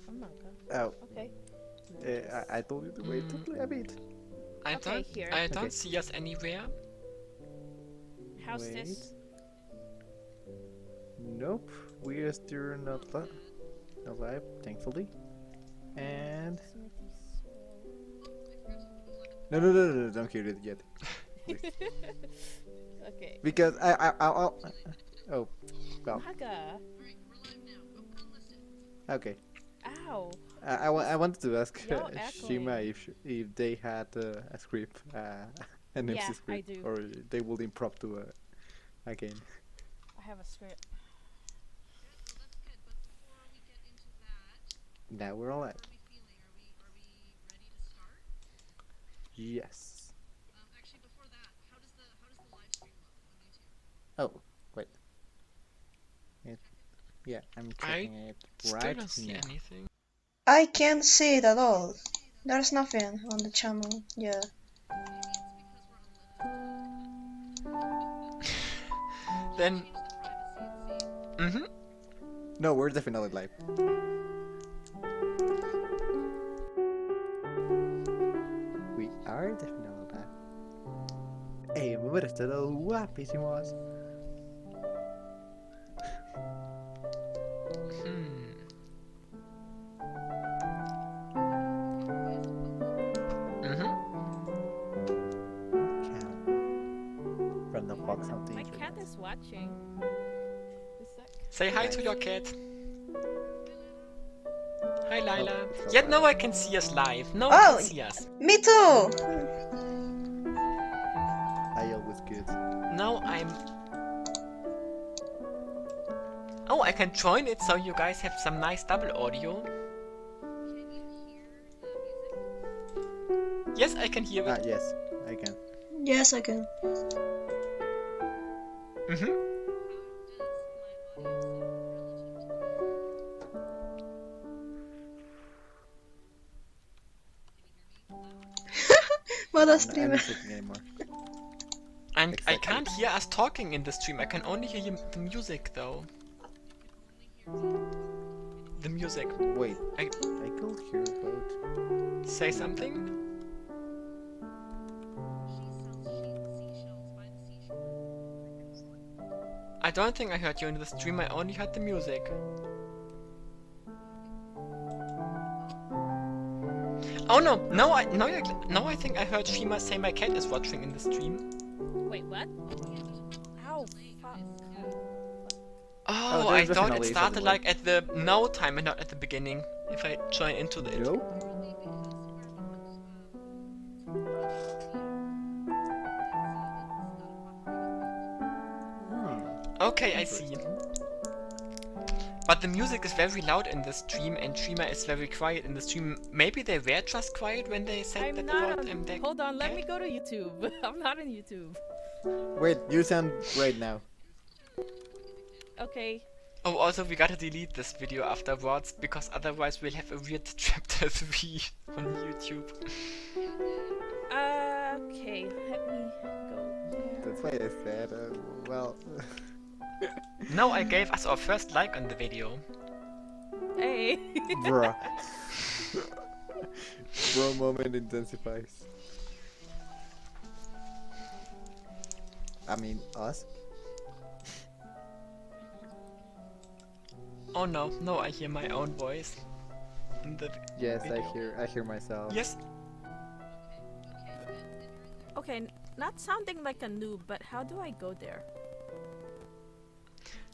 Oh my god. Oh, Okay. I told you to wait a bit. I Okay, here. don't Okay. see us anywhere. How's Wait. this? Nope, we are still not alive, thankfully. And no, don't kill it yet. Okay. Because I'll oh, well, Naga. okay. Ow. I wanted to ask You're Shima echoing. if they had a script, an Yeah, MC I script, do. or they will improv to again. I have a script. Now we're alive. Yes. Oh, wait. Yeah, I'm checking it Still right don't see now. anything. I can't see it at all. There's nothing on the channel. Yeah. Then. No, we're definitely live. We are definitely live. Hey, me hubiera estado guapísimos. From the box of the My internet. cat is watching. Say hi to your cat. Hi, Lila. it's Yet alright. no one can see us live. No one Oh! can see us. Me too! I always good. Now I'm. Oh, I can join it so you guys have some nice double audio. Yes, I can hear it. Yes, I can. Yes, I can. What a I'm streamer. not checking anymore. And I Exactly. can't hear us talking in the stream. I can only hear the music though. The music. Wait, I I could hear about. say something. I don't think I heard you in the stream. I only heard the music. Oh no! No, I think I heard Shima say my cat is watching in the stream. Wait, what? Ow, fuck. Oh, there's I thought it definitely started somewhere. like at the no time and not at the beginning. If I join into the No? Okay, I see. But the music is very loud in the stream and Shima is very quiet in the stream. Maybe they were just quiet when they said I'm that not about on. their Hold on, let cat? me go to YouTube. I'm not on YouTube. Wait, you sound great now. Okay. Oh, also we gotta delete this video afterwards because otherwise we'll have a weird chapter 3 on YouTube. Okay, let me go there. That's why I said, well. Now I gave us our first like on the video. Hey. Bruh. Bro moment intensifies. I mean, us? Oh no, no, I hear my own voice. In the Yes, video. I hear myself. Yes. Okay, not sounding like a noob, but how do I go there?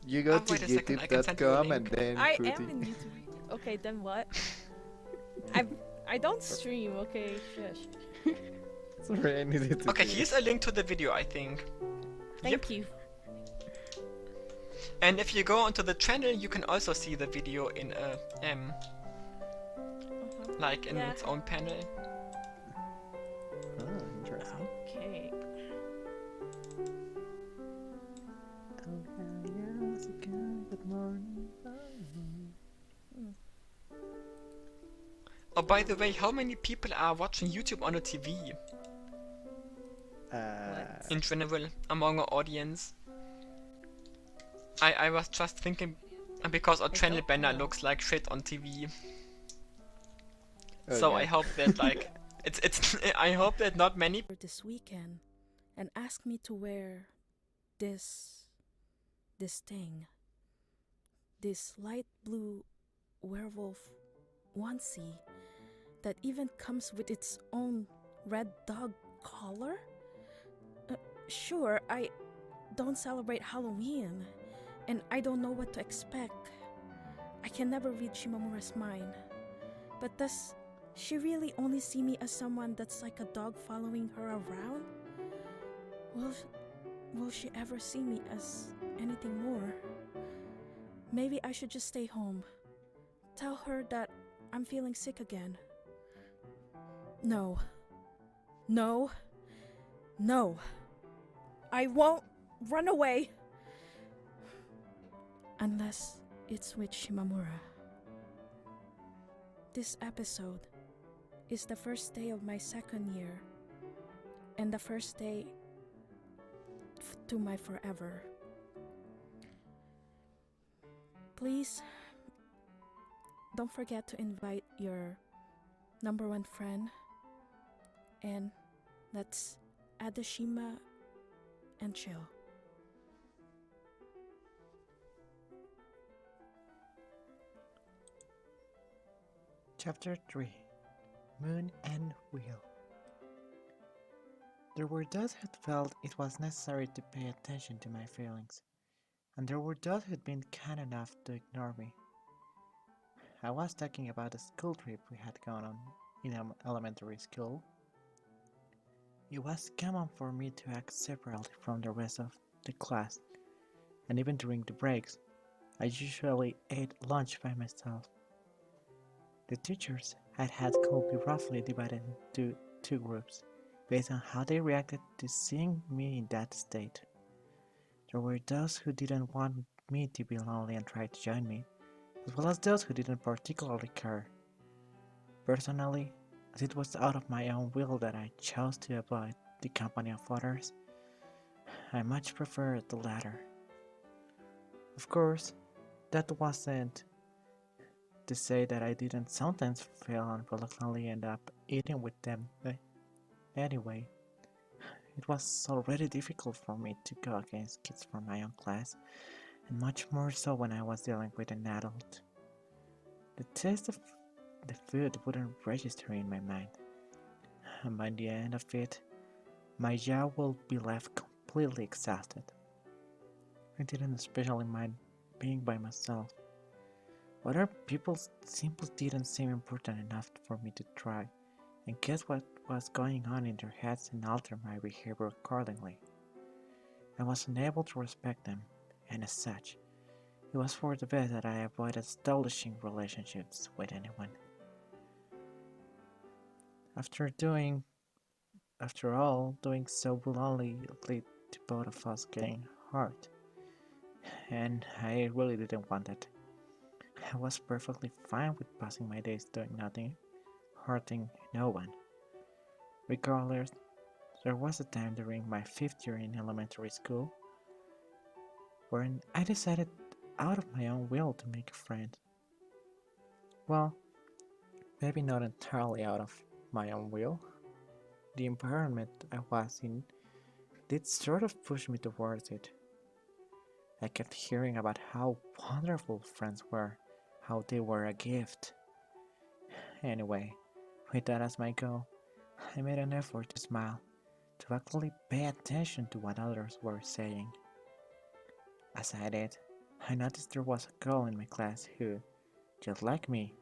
You go to wait a second, I can send you a youtube.com and link. then I put am it- in YouTube. Okay, then what? I don't stream. Okay, shush. Sorry, I needed to Okay, do it. here's a link to the video, I think. Thank you. And if you go onto the channel, you can also see the video in a like in Yeah. its own panel. Oh, interesting. Okay. Oh, by the way, how many people are watching YouTube on a TV in general among our audience? I was just thinking because our channel banner looks like shit on TV. So I Okay. hope that like it's I hope that not many This weekend and asked me to wear this thing, this light blue werewolf onesie that even comes with its own red dog collar. Sure, I don't celebrate Halloween, and I don't know what to expect. I can never read Shimamura's mind. But does she really only see me as someone that's like a dog following her around? Will she ever see me as anything more? Maybe I should just stay home. Tell her that I'm feeling sick again. No. No. No. I won't run away. Unless it's with Shimamura. This episode is the first day of my second year and the first day to my forever. Please don't forget to invite your number one friend, and let's add the Shima and chill. Chapter 3 Moon and Wheel. There were those who felt it was necessary to pay attention to my feelings, and there were those who'd been kind enough to ignore me. I was talking about the school trip we had gone on in elementary school. It was common for me to act separately from the rest of the class, and even during the breaks, I usually ate lunch by myself. The teachers had school be roughly divided into two groups, based on how they reacted to seeing me in that state. There were those who didn't want me to be lonely and tried to join me, as well as those who didn't particularly care. Personally, as it was out of my own will that I chose to avoid the company of others, I much preferred the latter. Of course, that wasn't to say that I didn't sometimes fail and reluctantly end up eating with them anyway. It was already difficult for me to go against kids from my own class, and much more so when I was dealing with an adult. The taste of the food wouldn't register in my mind, and by the end of it, my jaw will be left completely exhausted. I didn't especially mind being by myself. Other people simply didn't seem important enough for me to try, and guess what was going on in their heads and alter my behavior accordingly. I was unable to respect them, and as such, it was for the best that I avoided establishing relationships with anyone. After all, doing so will only lead to both of us getting hurt, and I really didn't want that. I was perfectly fine with passing my days doing nothing, hurting no one. Regardless, there was a time during my 5th year in elementary school wherein I decided out of my own will to make a friend. Well, maybe not entirely out of my own will. The environment I was in did sort of push me towards it. I kept hearing about how wonderful friends were, how they were a gift. Anyway, with that as my goal, I made an effort to smile, to actually pay attention to what others were saying. As I did, I noticed there was a girl in my class who, just like me,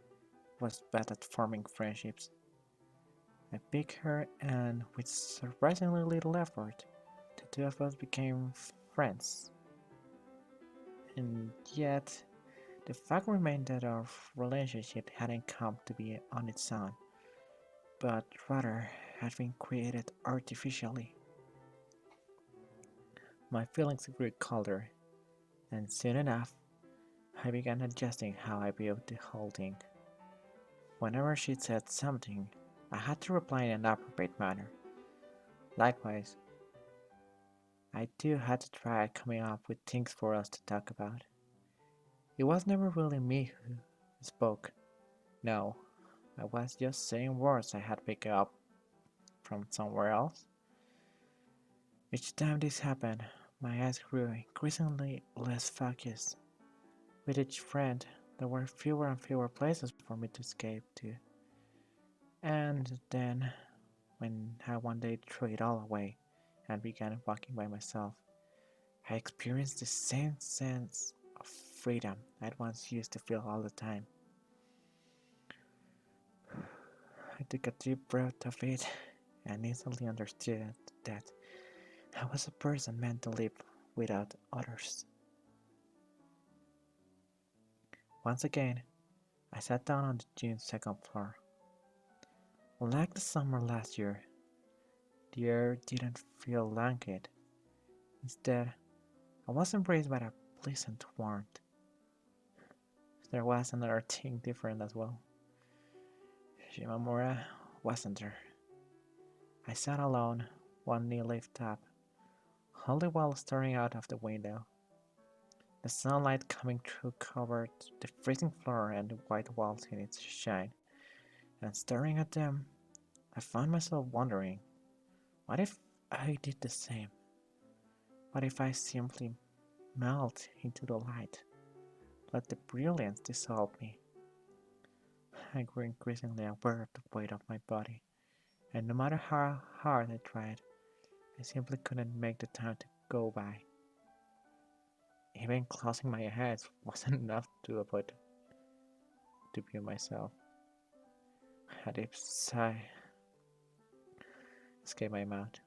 was bad at forming friendships. I picked her, and with surprisingly little effort, the two of us became friends. And yet, the fact remained that our relationship hadn't come to be on its own, but rather had been created artificially. My feelings grew colder, and soon enough, I began adjusting how I viewed the whole thing. Whenever she said something, I had to reply in an appropriate manner. Likewise, I too had to try coming up with things for us to talk about. It was never really me who spoke. No, I was just saying words I had picked up from somewhere else. Each time this happened, my eyes grew increasingly less focused. With each friend, there were fewer and fewer places for me to escape to. And then, when I one day threw it all away and began walking by myself, I experienced the same sense of freedom I'd once used to feel all the time. I took a deep breath of it and instantly understood that I was a person meant to live without others. Once again, I sat down on the gym's second floor. Unlike the summer last year, the air didn't feel languid. Instead, I was embraced by a pleasant warmth. There was another thing different as well. Shimamura wasn't there. I sat alone, one knee lifted up, only while staring out of the window. The sunlight coming through covered the freezing floor and the white walls in its shine, and staring at them, I found myself wondering, what if I did the same? What if I simply melt into the light, let the brilliance dissolve me? I grew increasingly aware of the weight of my body, and no matter how hard I tried, I simply couldn't make the time to go by. Even closing my eyes wasn't enough to avoid to view myself. A deep sigh escaped my mouth.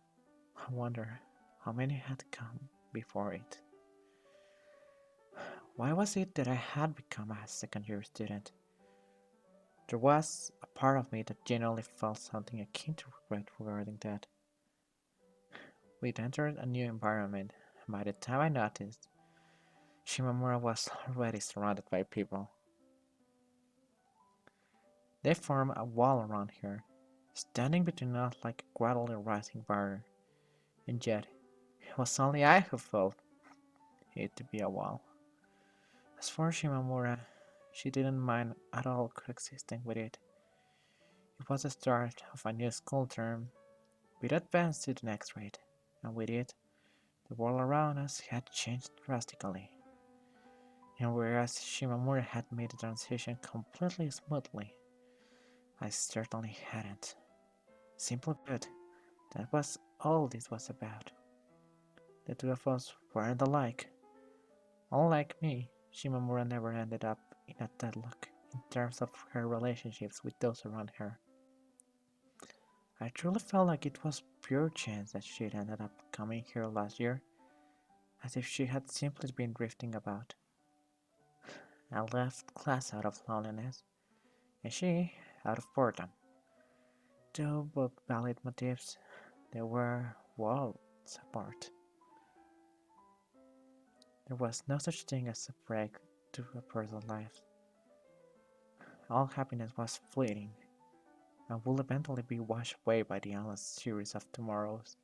I wonder how many had come before it. Why was it that I had become a second-year student? There was a part of me that genuinely felt something akin to regret regarding that. We'd entered a new environment, and by the time I noticed, Shimamura was already surrounded by people. They formed a wall around her, standing between us like a gradually rising barrier, and yet it was only I who felt it to be a wall. As for Shimamura, she didn't mind at all coexisting with it. It was the start of a new school term. We'd advanced to the next grade, and with it, the world around us had changed drastically. And whereas Shimamura had made the transition completely smoothly, I certainly hadn't. Simply put, that was all this was about. The two of us weren't alike. Unlike me, Shimamura never ended up in a deadlock in terms of her relationships with those around her. I truly felt like it was pure chance that she'd ended up coming here last year, as if she had simply been drifting about. I left class out of loneliness, and she out of boredom. Two both valid motives, they were worlds apart. There was no such thing as a break to a person's life. All happiness was fleeting, and would eventually be washed away by the endless series of tomorrows.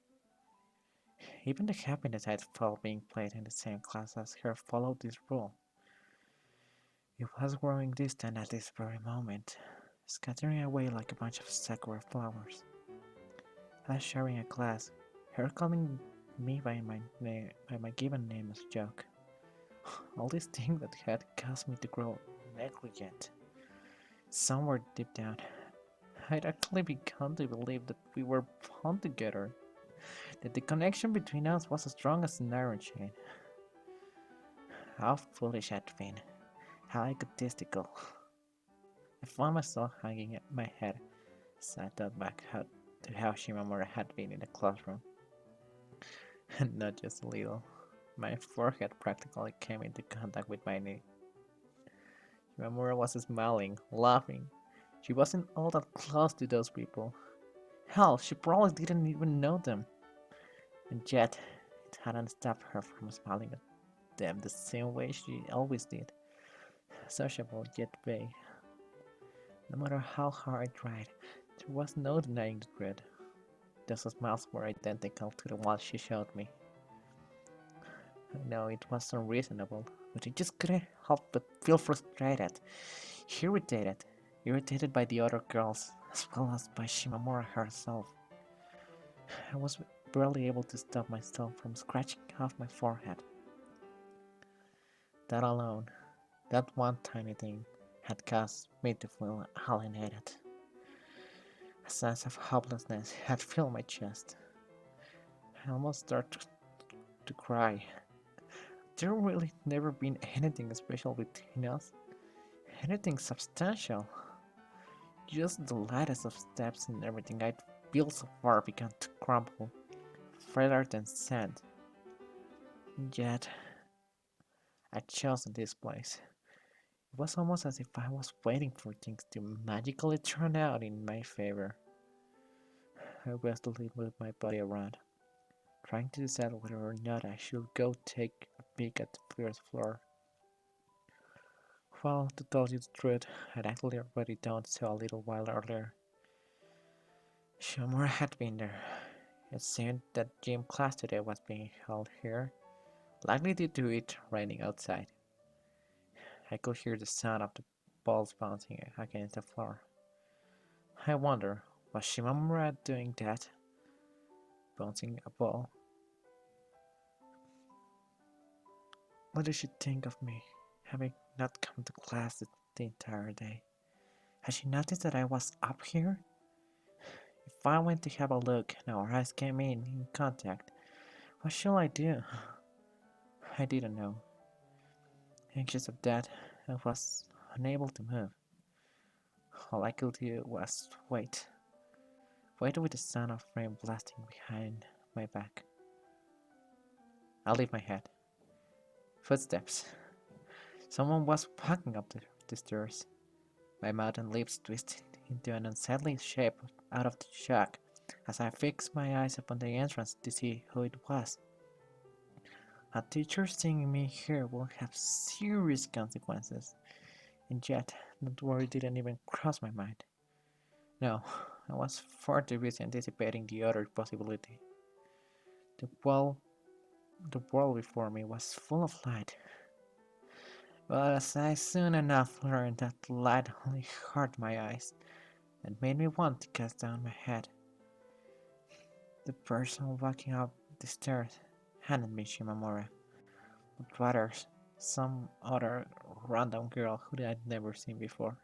Even the happiness I'd felt being played in the same class as her followed this rule. It was growing distant at this very moment, scattering away like a bunch of Sakura flowers. Us sharing a class, her calling me by my given name as a joke. All these things that had caused me to grow negligent. Somewhere deep down, I'd actually begun to believe that we were bound together, that the connection between us was as strong as an iron chain. How foolish I'd been, how egotistical. I found myself hanging my head as I thought back to how Shimamura had been in the classroom. And not just a little. My forehead practically came into contact with my knee. Shimamura was smiling, laughing. She wasn't all that close to those people. Hell, she probably didn't even know them. And yet, it hadn't stopped her from smiling at them the same way she always did. Sociable yet vague. No matter how hard I tried, there was no denying the dread. Those smiles were identical to the ones she showed me. I know it was unreasonable, but I just couldn't help but feel frustrated, irritated by the other girls, as well as by Shimamura herself. I was barely able to stop myself from scratching off my forehead. That alone, that one tiny thing, had caused me to feel alienated. A sense of hopelessness had filled my chest. I almost started to cry. There really never been anything special between us, anything substantial. Just the lightest of steps and everything I'd built so far began to crumble, frailer than sand. Yet, I'd chosen this place. It was almost as if I was waiting for things to magically turn out in my favor. I restlessly moved my body around, trying to decide whether or not I should go take a peek at the first floor. Well, to tell you the truth, I'd actually already done so a little while earlier. Shimamura had been there. It seemed that gym class today was being held here, likely due to it raining outside. I could hear the sound of the balls bouncing against the floor. I wonder, was Shimamura doing that? Bouncing a ball? What does she think of me, having not come to class the entire day? Has she noticed that I was up here? If I went to have a look and our eyes came in contact, what shall I do? I didn't know. Anxious of that, I was unable to move. All I could do was wait. Wait with the sound of rain blasting behind my back. I leave my head. Footsteps. Someone was walking up the stairs. My mouth and lips twisted into an unsettling shape out of the shock as I fixed my eyes upon the entrance to see who it was. A teacher seeing me here will have serious consequences, and yet that worry didn't even cross my mind. No, I was far too busy anticipating the other possibility. The wall The world before me was full of light, but as I soon enough learned that the light only hurt my eyes and made me want to cast down my head. The person walking up the stairs handed me Shimamura, but rather some other random girl who I'd never seen before.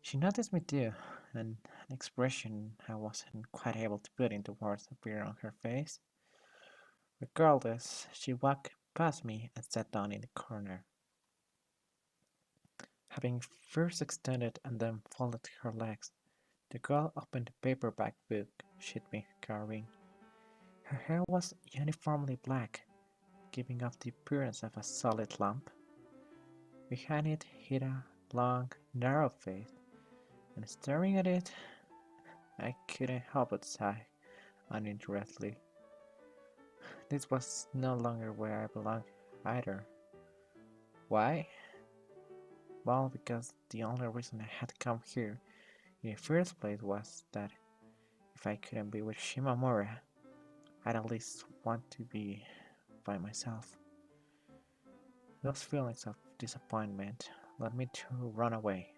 She noticed me too, and an expression I wasn't quite able to put into words appeared on her face. Regardless, she walked past me and sat down in the corner. Having first extended and then folded her legs, the girl opened the paperback book she'd been carrying. Her hair was uniformly black, giving off the appearance of a solid lump. Behind it hid a long, narrow face, and staring at it, I couldn't help but sigh uninterestedly. This was no longer where I belonged either. Why? Well, because the only reason I had come here in the first place was that if I couldn't be with Shimamura, I'd at least want to be by myself. Those feelings of disappointment led me to run away.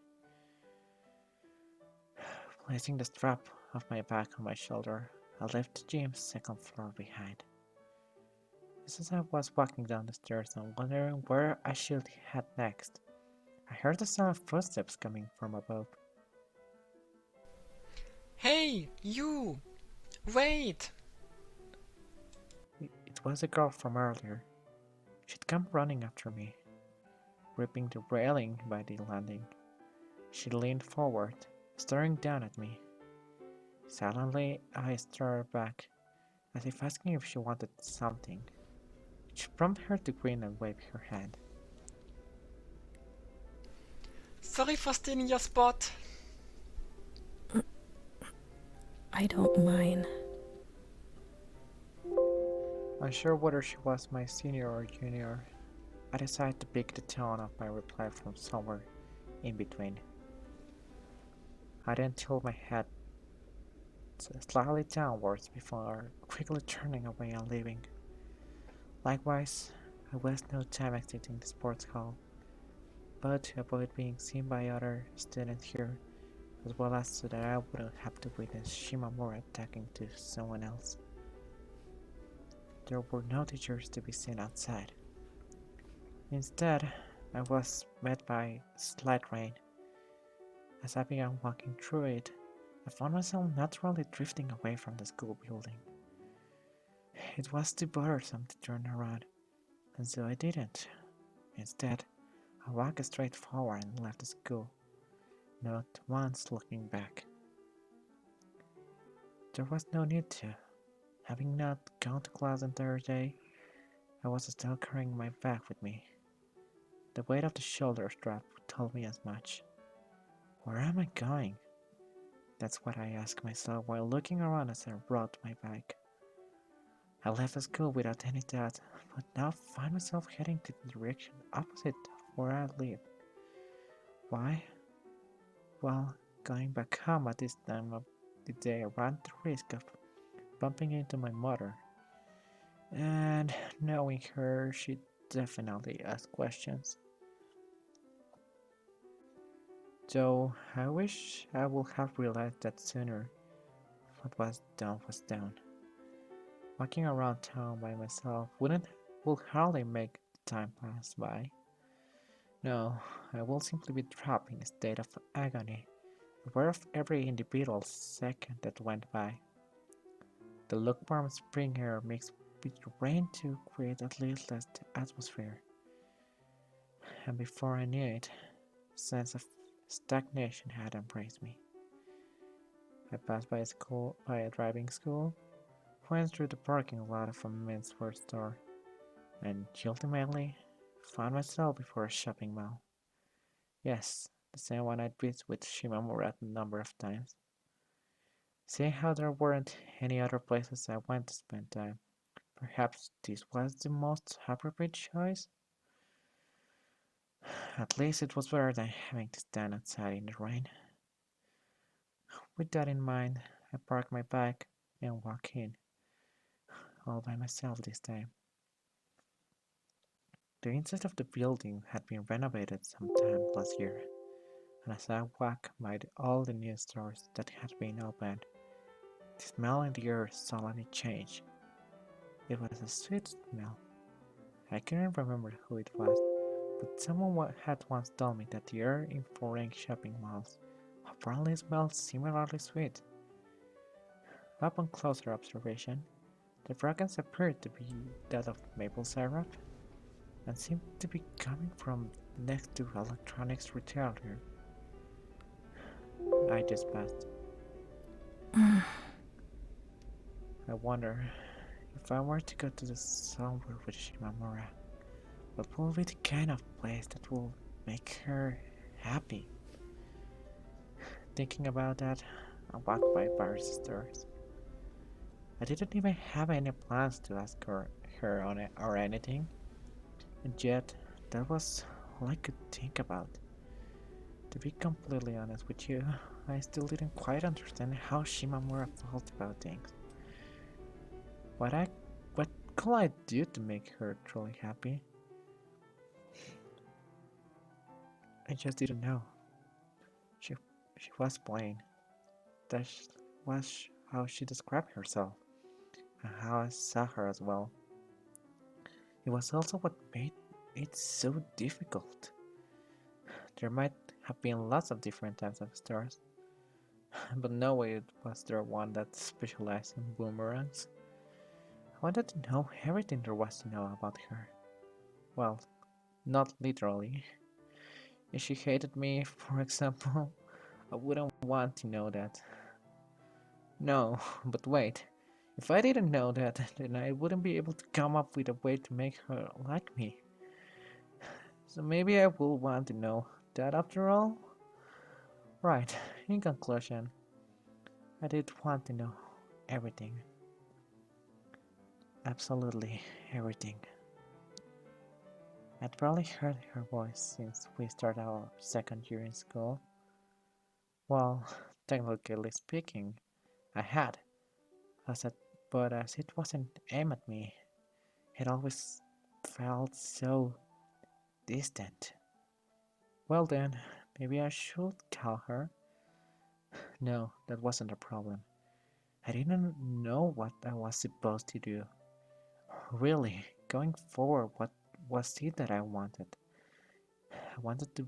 Placing the strap of my bag on my shoulder, I left the gym's second floor behind. Just as I was walking down the stairs and wondering where I should head next, I heard the sound of footsteps coming from above. Hey, you! Wait! It was the girl from earlier. She'd come running after me, gripping the railing by the landing. She leaned forward, staring down at me. Silently, I stared back, as if asking if she wanted something, which prompted her to grin and wave her hand. Sorry for stealing your spot. I don't mind. Unsure whether she was my senior or junior, I decided to pick the tone of my reply from somewhere in between. I then tilted my head slightly downwards before quickly turning away and leaving. Likewise, I wasted no time exiting the sports hall, but to avoid being seen by other students here, as well as so that I wouldn't have to witness Shimamura talking to someone else. There were no teachers to be seen outside. Instead, I was met by slight rain. As I began walking through it, I found myself naturally drifting away from the school building. It was too bothersome to turn around, and so I didn't. Instead, I walked straight forward and left the school, not once looking back. There was no need to. Having not gone to class the entire day, I was still carrying my bag with me. The weight of the shoulder strap told me as much. Where am I going? That's what I asked myself while looking around as I rode my bike. I left the school without any doubt, but now find myself heading to the direction opposite of where I live. Why? Well, going back home at this time of the day, I ran the risk of bumping into my mother. And knowing her, she'd definitely ask questions. Though I wish I would have realized that sooner. What was done was done. Walking around town by myself would hardly make the time pass by. No, I will simply be trapped in a state of agony, aware of every individual second that went by. The lukewarm spring air mixed with rain to create a listless atmosphere. And before I knew it, a sense of stagnation had embraced me. I passed by a driving school, went through the parking lot of a menswear store, and ultimately found myself before a shopping mall. Yes, the same one I'd been with Shimamura a number of times. Seeing how there weren't any other places I went to spend time, perhaps this was the most appropriate choice? At least it was better than having to stand outside in the rain. With that in mind, I parked my bike and walked in, all by myself this time. The inside of the building had been renovated sometime last year, and as I walked by all the new stores that had been opened, the smell in the air suddenly changed. It was a sweet smell. I couldn't remember who it was, but someone had once told me that the air in foreign shopping malls apparently smells similarly sweet. Upon closer observation, the fragrance appeared to be that of maple syrup, and seemed to be coming from next to electronics retailer I just passed. I wonder, if I were to go to the somewhere with Shimamura, what will be the kind of place that will make her happy? Thinking about that, I walked by various stores. I didn't even have any plans to ask her on it or anything, and yet that was all I could think about. To be completely honest with you, I still didn't quite understand how Shimamura felt about things. What could I do to make her truly happy? I just didn't know. She was plain. That was how she described herself, and how I saw her as well. It was also what made it so difficult. There might have been lots of different types of stars, but no way was there one that specialized in boomerangs. I wanted to know everything there was to know about her. Well, not literally. If she hated me, for example, I wouldn't want to know that. No, but wait. If I didn't know that, then I wouldn't be able to come up with a way to make her like me. So maybe I will want to know that after all? Right, in conclusion, I did want to know everything. Absolutely everything. I'd probably heard her voice since we started our second year in school. Well, technically speaking, I had, but as it wasn't aimed at me, It always felt so distant. Well then, maybe I should call her. No, that wasn't a problem. I didn't know what I was supposed to do. Really, going forward, what was it that I wanted? I wanted to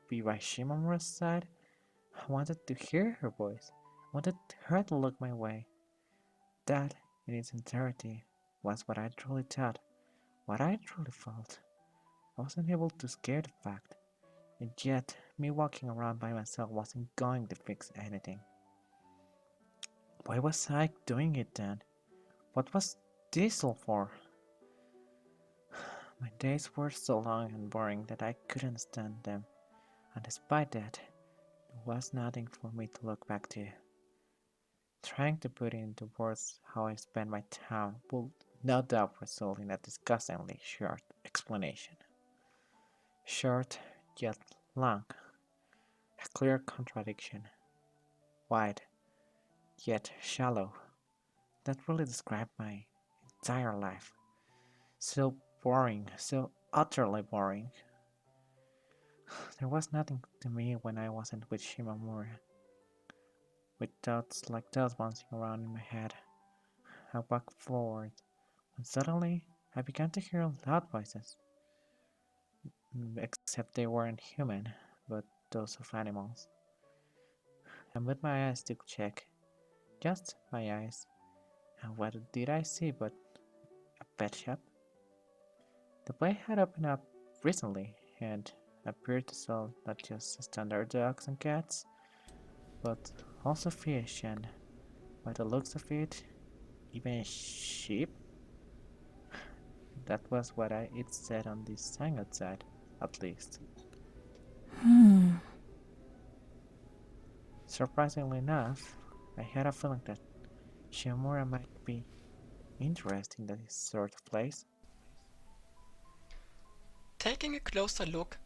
be by Shimamura's side. I wanted to hear her voice. I wanted her to look my way. That, in its entirety, was what I truly thought, what I truly felt. I wasn't able to escape the fact, and yet, me walking around by myself wasn't going to fix anything. Why was I doing it then? What was this all for? My days were so long and boring that I couldn't stand them, and despite that, there was nothing for me to look back to. Trying to put into words how I spent my time would no doubt result in a disgustingly short explanation. Short, yet long. A clear contradiction. Wide, yet shallow. That really described my entire life. So boring, so utterly boring. There was nothing to me when I wasn't with Shimamura. With thoughts like those bouncing around in my head, I walked forward, when suddenly I began to hear loud voices. Except they weren't human, but those of animals. I moved my eyes to check, just my eyes, and what did I see but a pet shop? The place had opened up recently and appeared to sell not just standard dogs and cats, but also fish and, by the looks of it, even sheep? That was what it said on the sign outside, at least. Surprisingly enough, I had a feeling that Shimamura might be interested in this sort of place. Taking a closer look,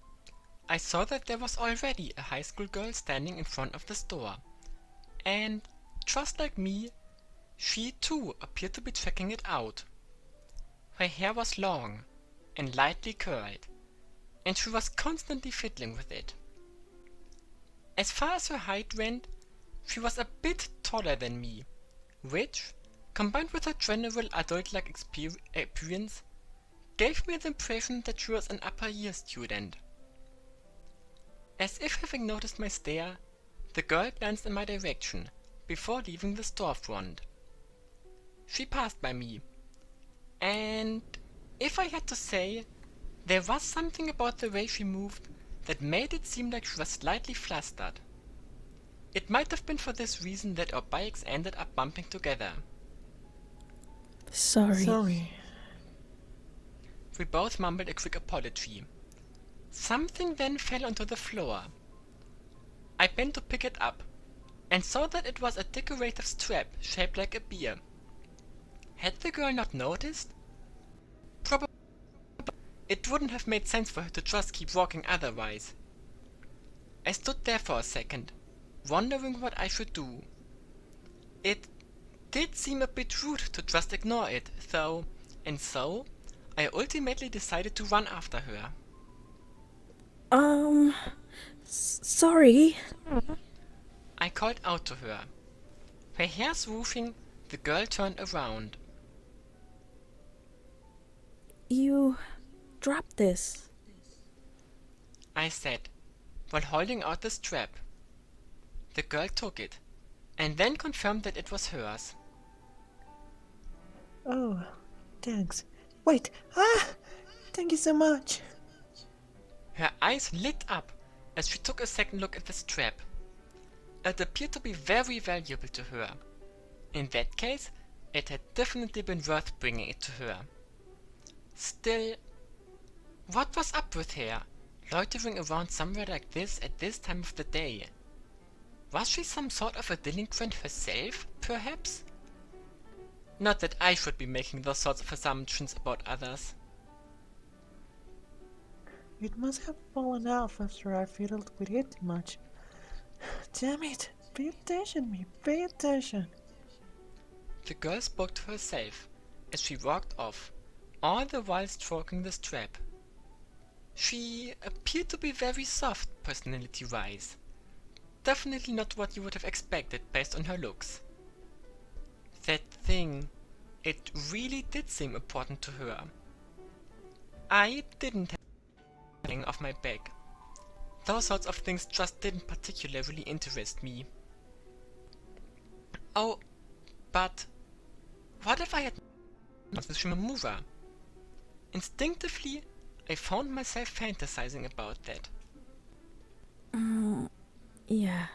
I saw that there was already a high school girl standing in front of the store, and, just like me, she too appeared to be checking it out. Her hair was long and lightly curled, and she was constantly fiddling with it. As far as her height went, she was a bit taller than me, which, combined with her general adult-like appearance, gave me the impression that she was an upper year student. As if having noticed my stare, the girl glanced in my direction before leaving the storefront. She passed by me, and if I had to say, there was something about the way she moved that made it seem like she was slightly flustered. It might have been for this reason that our bikes ended up bumping together. Sorry. We both mumbled a quick apology. Something then fell onto the floor. I bent to pick it up, and saw that it was a decorative strap shaped like a beer. Had the girl not noticed? Probably. It wouldn't have made sense for her to just keep walking otherwise. I stood there for a second, wondering what I should do. It did seem a bit rude to just ignore it, though, and so I ultimately decided to run after her. Sorry. I called out to her. Her hair swooping, the girl turned around. You dropped this. I said, while holding out the strap. The girl took it, and then confirmed that it was hers. Oh, thanks. Wait, thank you so much. Her eyes lit up as she took a second look at the strap. It appeared to be very valuable to her. In that case, it had definitely been worth bringing it to her. Still, what was up with her, loitering around somewhere like this at this time of the day? Was she some sort of a delinquent herself, perhaps? Not that I should be making those sorts of assumptions about others. It must have fallen off after I fiddled with it too much. Damn it! Pay attention, me! Pay attention! The girl spoke to herself as she walked off, all the while stroking the strap. She appeared to be very soft personality-wise. Definitely not what you would have expected based on her looks. That thing, it really did seem important to her. I didn't have anything off my back. Those sorts of things just didn't particularly interest me. Oh, but what if I had with Shimamura? Instinctively, I found myself fantasizing about that. Yeah,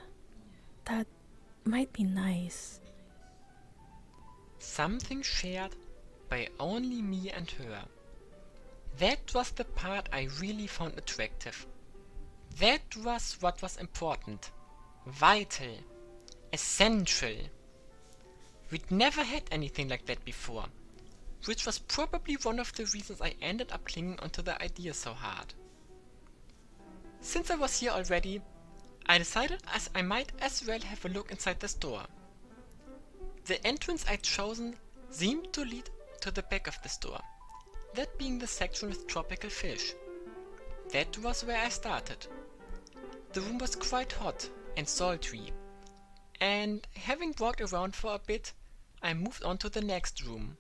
that might be nice. Something shared by only me and her. That was the part I really found attractive. That was what was important, vital, essential. We'd never had anything like that before, which was probably one of the reasons I ended up clinging onto the idea so hard. Since I was here already, I decided I might as well have a look inside the store. The entrance I'd chosen seemed to lead to the back of the store, that being the section with tropical fish. That was where I started. The room was quite hot and sultry, and having walked around for a bit, I moved on to the next room.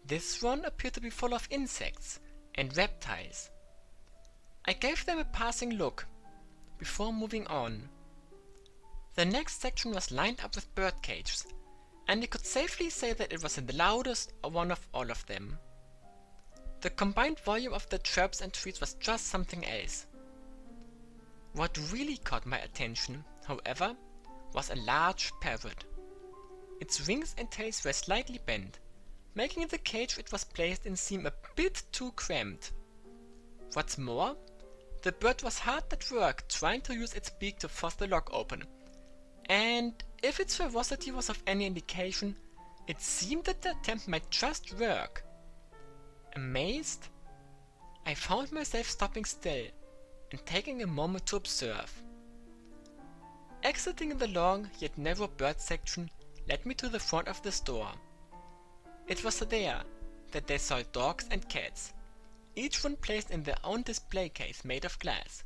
This one appeared to be full of insects and reptiles. I gave them a passing look before moving on. The next section was lined up with bird cages, and I could safely say that it was the loudest one of all of them. The combined volume of the chirps and tweets was just something else. What really caught my attention, however, was a large parrot. Its wings and tails were slightly bent, making the cage it was placed in seem a bit too cramped. What's more, the bird was hard at work trying to use its beak to force the lock open, and if its ferocity was of any indication, it seemed that the attempt might just work. Amazed, I found myself stopping still and taking a moment to observe. Exiting the long yet narrow bird section led me to the front of the store. It was there that they sold dogs and cats, each one placed in their own display case made of glass,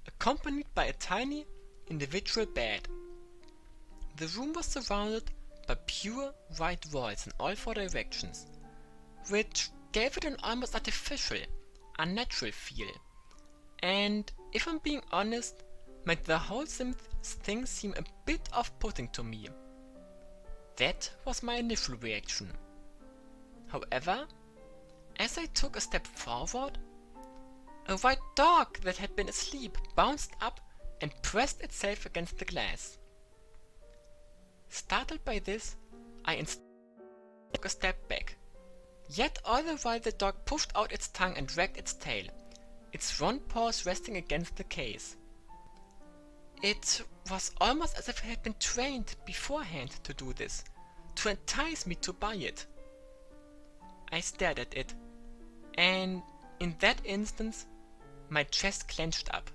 accompanied by a tiny individual bed. The room was surrounded by pure white walls in all four directions, which gave it an almost artificial, unnatural feel, and if I'm being honest, made the whole thing seem a bit off-putting to me. That was my initial reaction. However, as I took a step forward, a white dog that had been asleep bounced up and pressed itself against the glass. Startled by this, I instantly took a step back. Yet all the while the dog pushed out its tongue and wagged its tail, its front paws resting against the case. It was almost as if it had been trained beforehand to do this, to entice me to buy it. I stared at it, and in that instance, my chest clenched up.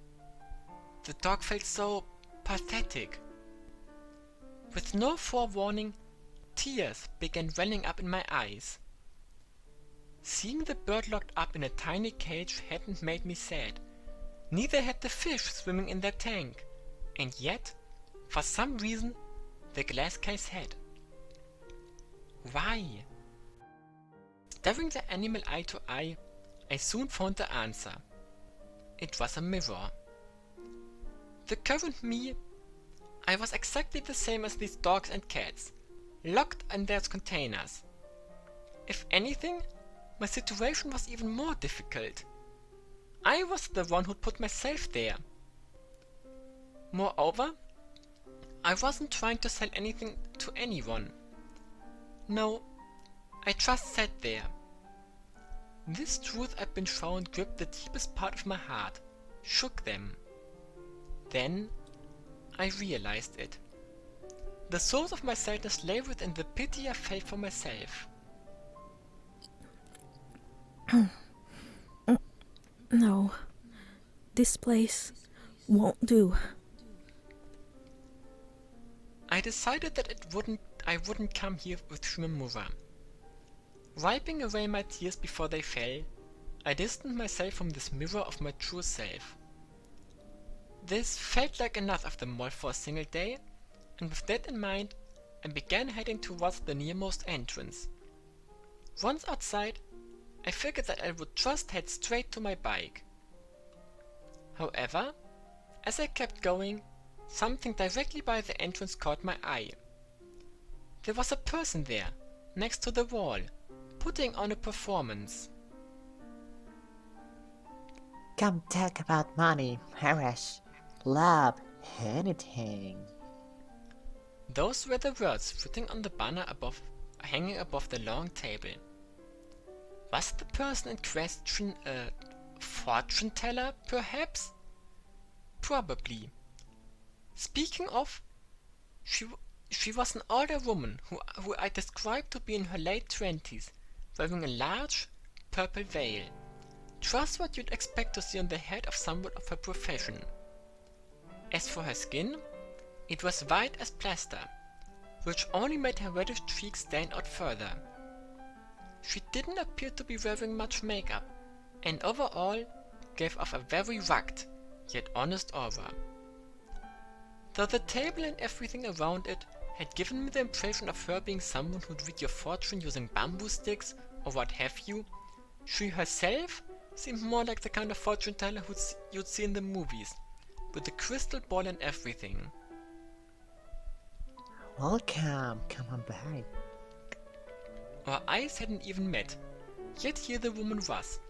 The dog felt so pathetic. With no forewarning, tears began welling up in my eyes. Seeing the bird locked up in a tiny cage hadn't made me sad. Neither had the fish swimming in their tank, and yet, for some reason, the glass case had. Why? Staring the animal eye to eye, I soon found the answer. It was a mirror. The current me, I was exactly the same as these dogs and cats, locked in their containers. If anything, my situation was even more difficult. I was the one who'd put myself there. Moreover, I wasn't trying to sell anything to anyone. No, I just sat there. This truth I'd been shown gripped the deepest part of my heart, shook them. Then I realized it. The source of my sadness lay within the pity I felt for myself. No, this place won't do. I decided that I wouldn't come here with Shimamura. Wiping away my tears before they fell, I distanced myself from this mirror of my true self. This felt like enough of them all for a single day, and with that in mind, I began heading towards the nearmost entrance. Once outside, I figured that I would just head straight to my bike. However, as I kept going, something directly by the entrance caught my eye. There was a person there, next to the wall, putting on a performance. Come talk about money, marriage, love, anything. Those were the words written on the banner hanging above the long table. Was the person in question a fortune teller, perhaps? Probably. Speaking of, she was an older woman who I described to be in her late 20s, wearing a large purple veil, just what you'd expect to see on the head of someone of her profession. As for her skin, it was white as plaster, which only made her reddish cheeks stand out further. She didn't appear to be wearing much makeup, and overall gave off a very rugged, yet honest aura. Though the table and everything around it had given me the impression of her being someone who'd read your fortune using bamboo sticks or what have you, she herself seemed more like the kind of fortune teller you'd see in the movies, with the crystal ball and everything. Welcome, come on back. Our eyes hadn't even met, yet here the woman was,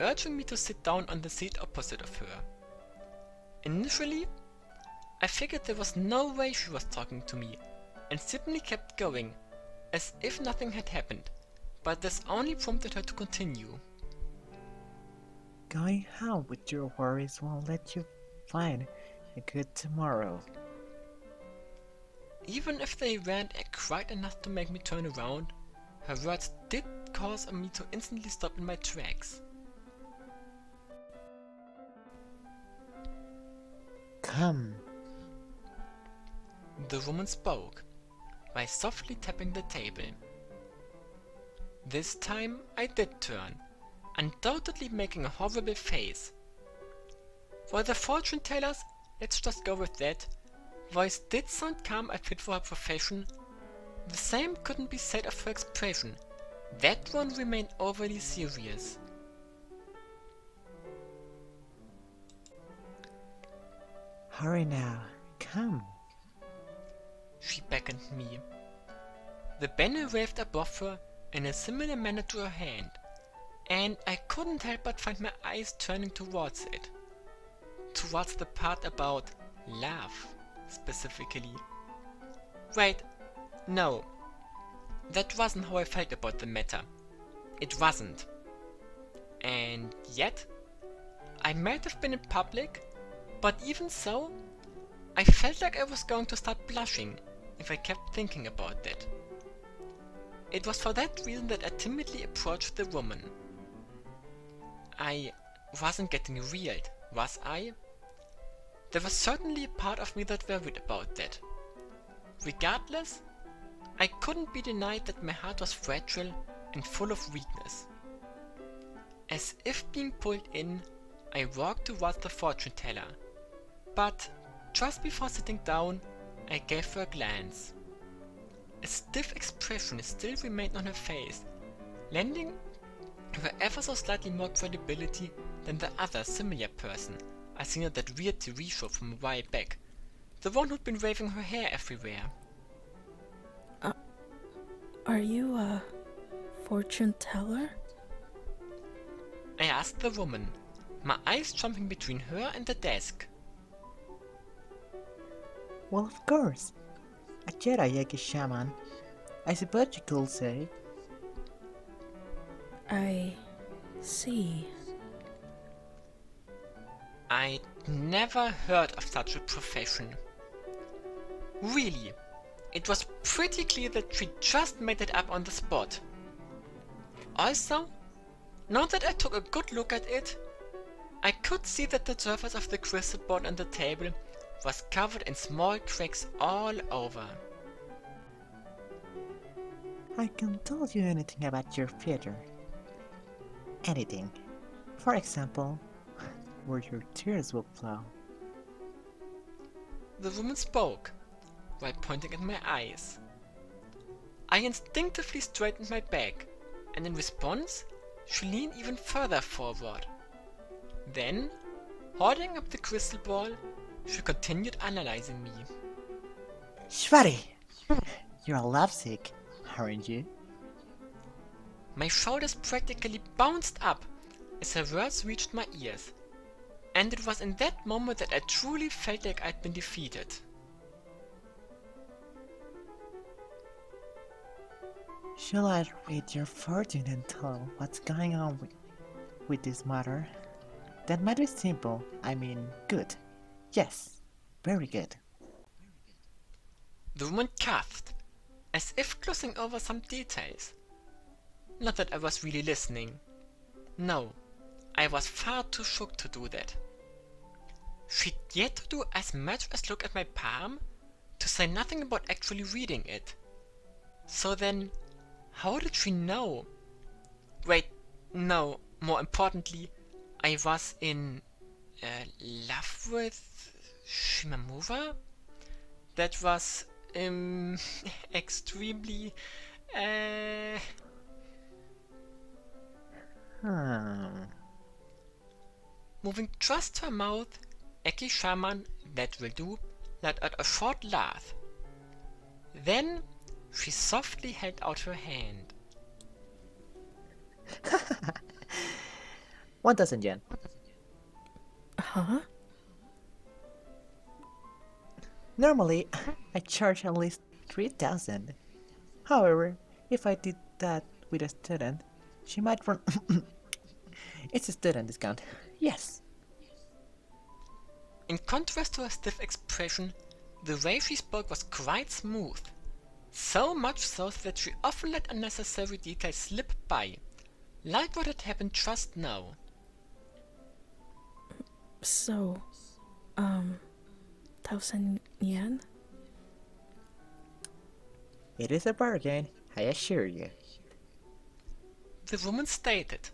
urging me to sit down on the seat opposite of her. Initially, I figured there was no way she was talking to me, and simply kept going, as if nothing had happened, but this only prompted her to continue. Going home with your worries won't let you find a good tomorrow. Even if they weren't quite enough to make me turn around, her words did cause me to instantly stop in my tracks. Come. The woman spoke, by softly tapping the table. This time I did turn, undoubtedly making a horrible face. For the fortune tellers, let's just go with that, voice did sound calm and fit for her profession. The same couldn't be said of her expression. That one remained overly serious. Hurry now, come. She beckoned me. The banner waved above her in a similar manner to her hand, and I couldn't help but find my eyes turning towards it. Towards the part about love, specifically. Wait, no. That wasn't how I felt about the matter. It wasn't. And yet, I might have been in public, but even so, I felt like I was going to start blushing if I kept thinking about that. It was for that reason that I timidly approached the woman. I wasn't getting reeled, was I? There was certainly a part of me that worried about that. Regardless, I couldn't be denied that my heart was fragile and full of weakness. As if being pulled in, I walked towards the fortune teller, but just before sitting down, I gave her a glance. A stiff expression still remained on her face, lending her ever so slightly more credibility than the other similar person I seen at that weird TV show from a while back, the one who'd been waving her hair everywhere. Are you a fortune teller? I asked the woman, my eyes jumping between her and the desk. Well, of course. A Jedi shaman, I suppose you could say. I see. I'd never heard of such a profession. Really, it was pretty clear that she just made it up on the spot. Also, now that I took a good look at it, I could see that the surface of the crystal ball on the table was covered in small cracks all over. I can tell you anything about your future. Anything. For example, where your tears will flow. The woman spoke, while pointing at my eyes. I instinctively straightened my back, and in response, she leaned even further forward. Then, holding up the crystal ball, she continued analyzing me. Shwari! You're lovesick, aren't you? My shoulders practically bounced up as her words reached my ears, and it was in that moment that I truly felt like I'd been defeated. Shall I read your fortune and tell what's going on with this matter? That matter is simple, I mean good. Yes, very good. The woman coughed, as if glossing over some details. Not that I was really listening. No, I was far too shook to do that. She'd yet to do as much as look at my palm, to say nothing about actually reading it. So then, how did she know? Wait, no, more importantly, I was in love with Shimamura? That was extremely Moving just her mouth, Eki Shaman, that will do, let out a short laugh. Then she softly held out her hand. 1,000 yen. Huh? Normally, I charge at least 3,000. However, if I did that with a student, she might run. It's a student discount. Yes. In contrast to her stiff expression, the way she spoke was quite smooth. So much so that she often let unnecessary details slip by, like what had happened just now. So, 1,000 yen? It is a bargain, I assure you. The woman stated,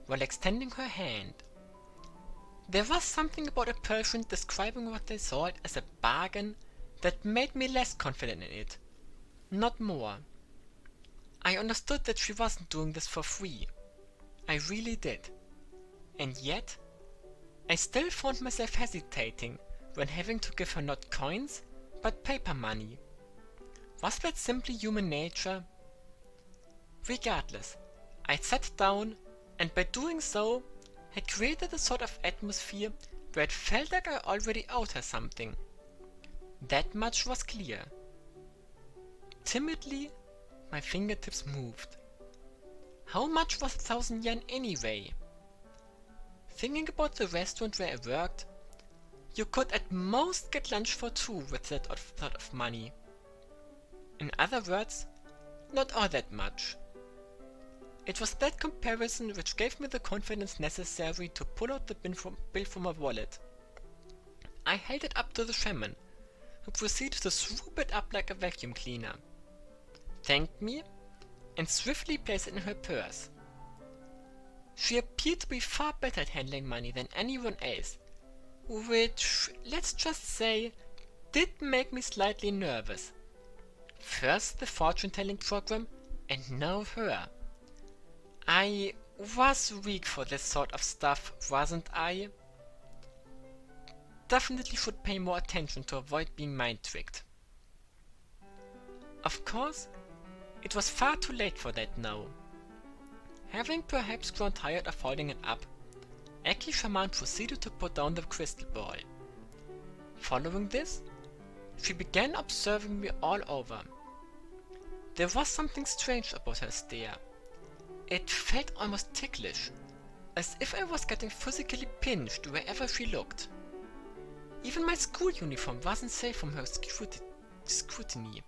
while extending her hand. There was something about a person describing what they saw as a bargain that made me less confident in it, not more. I understood that she wasn't doing this for free. I really did. And yet, I still found myself hesitating when having to give her not coins, but paper money. Was that simply human nature? Regardless, I sat down, and by doing so, had created a sort of atmosphere where it felt like I already owed her something. That much was clear. Timidly, my fingertips moved. How much was 1,000 yen anyway? Thinking about the restaurant where I worked, you could at most get lunch for 2 with that sort of money. In other words, not all that much. It was that comparison which gave me the confidence necessary to pull out the bill from my wallet. I held it up to the shaman, who proceeded to swoop it up like a vacuum cleaner, thanked me, and swiftly placed it in her purse. She appeared to be far better at handling money than anyone else, which, let's just say, did make me slightly nervous. First the fortune-telling program, and now her. I was weak for this sort of stuff, wasn't I? Definitely should pay more attention to avoid being mind-tricked. Of course, it was far too late for that now. Having perhaps grown tired of holding it up, Eki Shaman proceeded to put down the crystal ball. Following this, she began observing me all over. There was something strange about her stare. It felt almost ticklish, as if I was getting physically pinched wherever she looked. Even my school uniform wasn't safe from her scrutiny.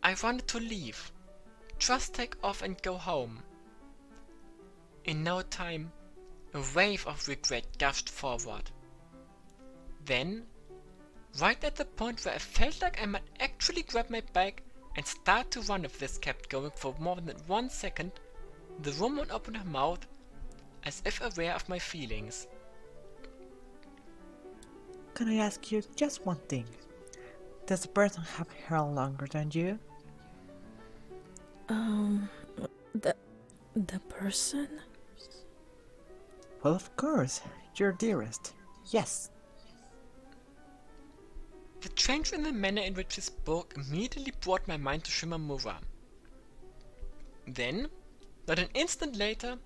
I wanted to leave, just take off and go home. In no time, a wave of regret gushed forward. Then, right at the point where I felt like I might actually grab my bag and start to run if this kept going for more than 1 second, the woman opened her mouth as if aware of my feelings. Can I ask you just one thing? Does the person have hair longer than you? The person? Well, of course, your dearest. Yes. The change in the manner in which he spoke immediately brought my mind to Shimamura. Then, not an instant later,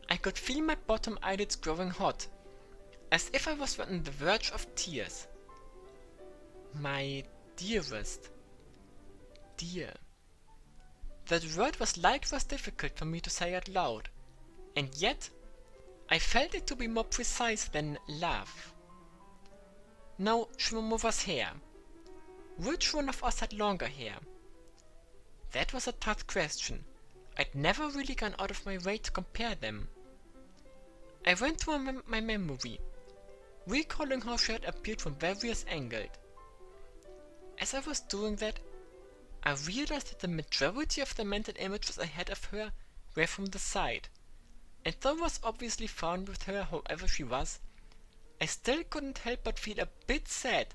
I could feel my bottom eyelids growing hot, as if I was on the verge of tears. My dearest. Dear. That word was difficult for me to say out loud, and yet I felt it to be more precise than love. Now, Shimamura's hair. Which one of us had longer hair? That was a tough question. I'd never really gone out of my way to compare them. I went through my memory, recalling how she had appeared from various angles. As I was doing that, I realized that the majority of the mental images I had of her were from the side, and though I was obviously fine with her however she was, I still couldn't help but feel a bit sad,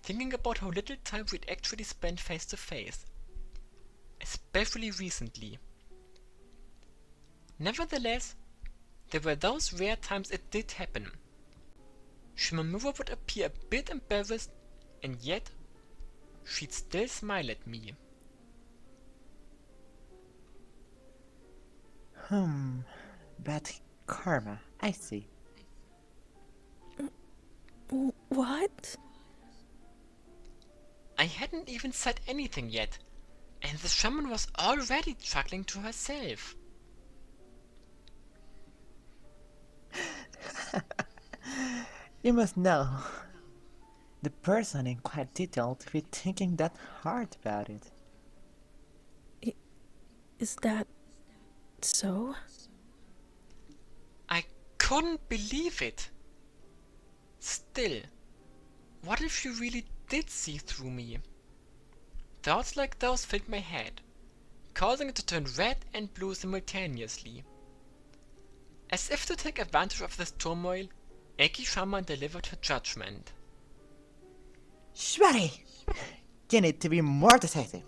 thinking about how little time we'd actually spent face to face, especially recently. Nevertheless, there were those rare times it did happen. Shimamura would appear a bit embarrassed, and yet she'd still smile at me. Bad karma, I see. What? I hadn't even said anything yet, and the shaman was already chuckling to herself. You must know. The person in quite detail to be thinking that hard about it. Is that so? I couldn't believe it. Still, what if she really did see through me? Thoughts like those filled my head, causing it to turn red and blue simultaneously. As if to take advantage of this turmoil, Eki-shaman delivered her judgment. Shwari! You need to be more decisive.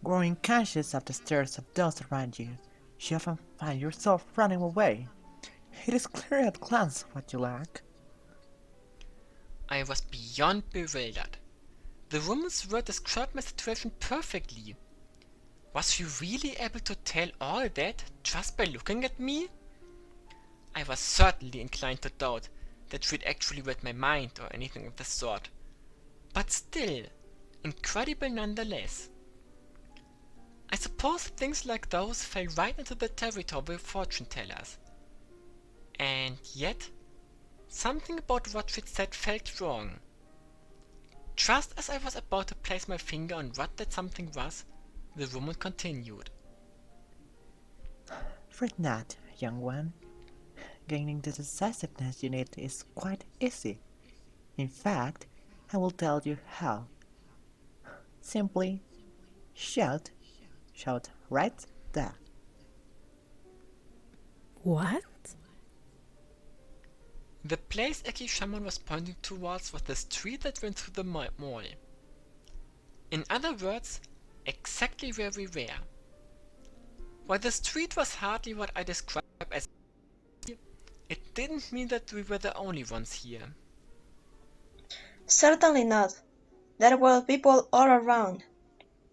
Growing conscious of the stares of those around you, you often find yourself running away. It is clear at a glance what you lack. I was beyond bewildered. The woman's word described my situation perfectly. Was she really able to tell all that just by looking at me? I was certainly inclined to doubt that she'd actually read my mind or anything of the sort. But still, incredible nonetheless. I suppose things like those fell right into the territory of fortune tellers. And yet, something about what she'd said felt wrong. Just as I was about to place my finger on what that something was, the woman continued. Fret not, young one. Gaining the decisiveness you need is quite easy. In fact, I will tell you how. Simply shout. Shout right there. What? The place Eki-shaman was pointing towards was the street that went through the mall. In other words, exactly where we were. While the street was hardly what I describe as it didn't mean that we were the only ones here. Certainly not. There were people all around.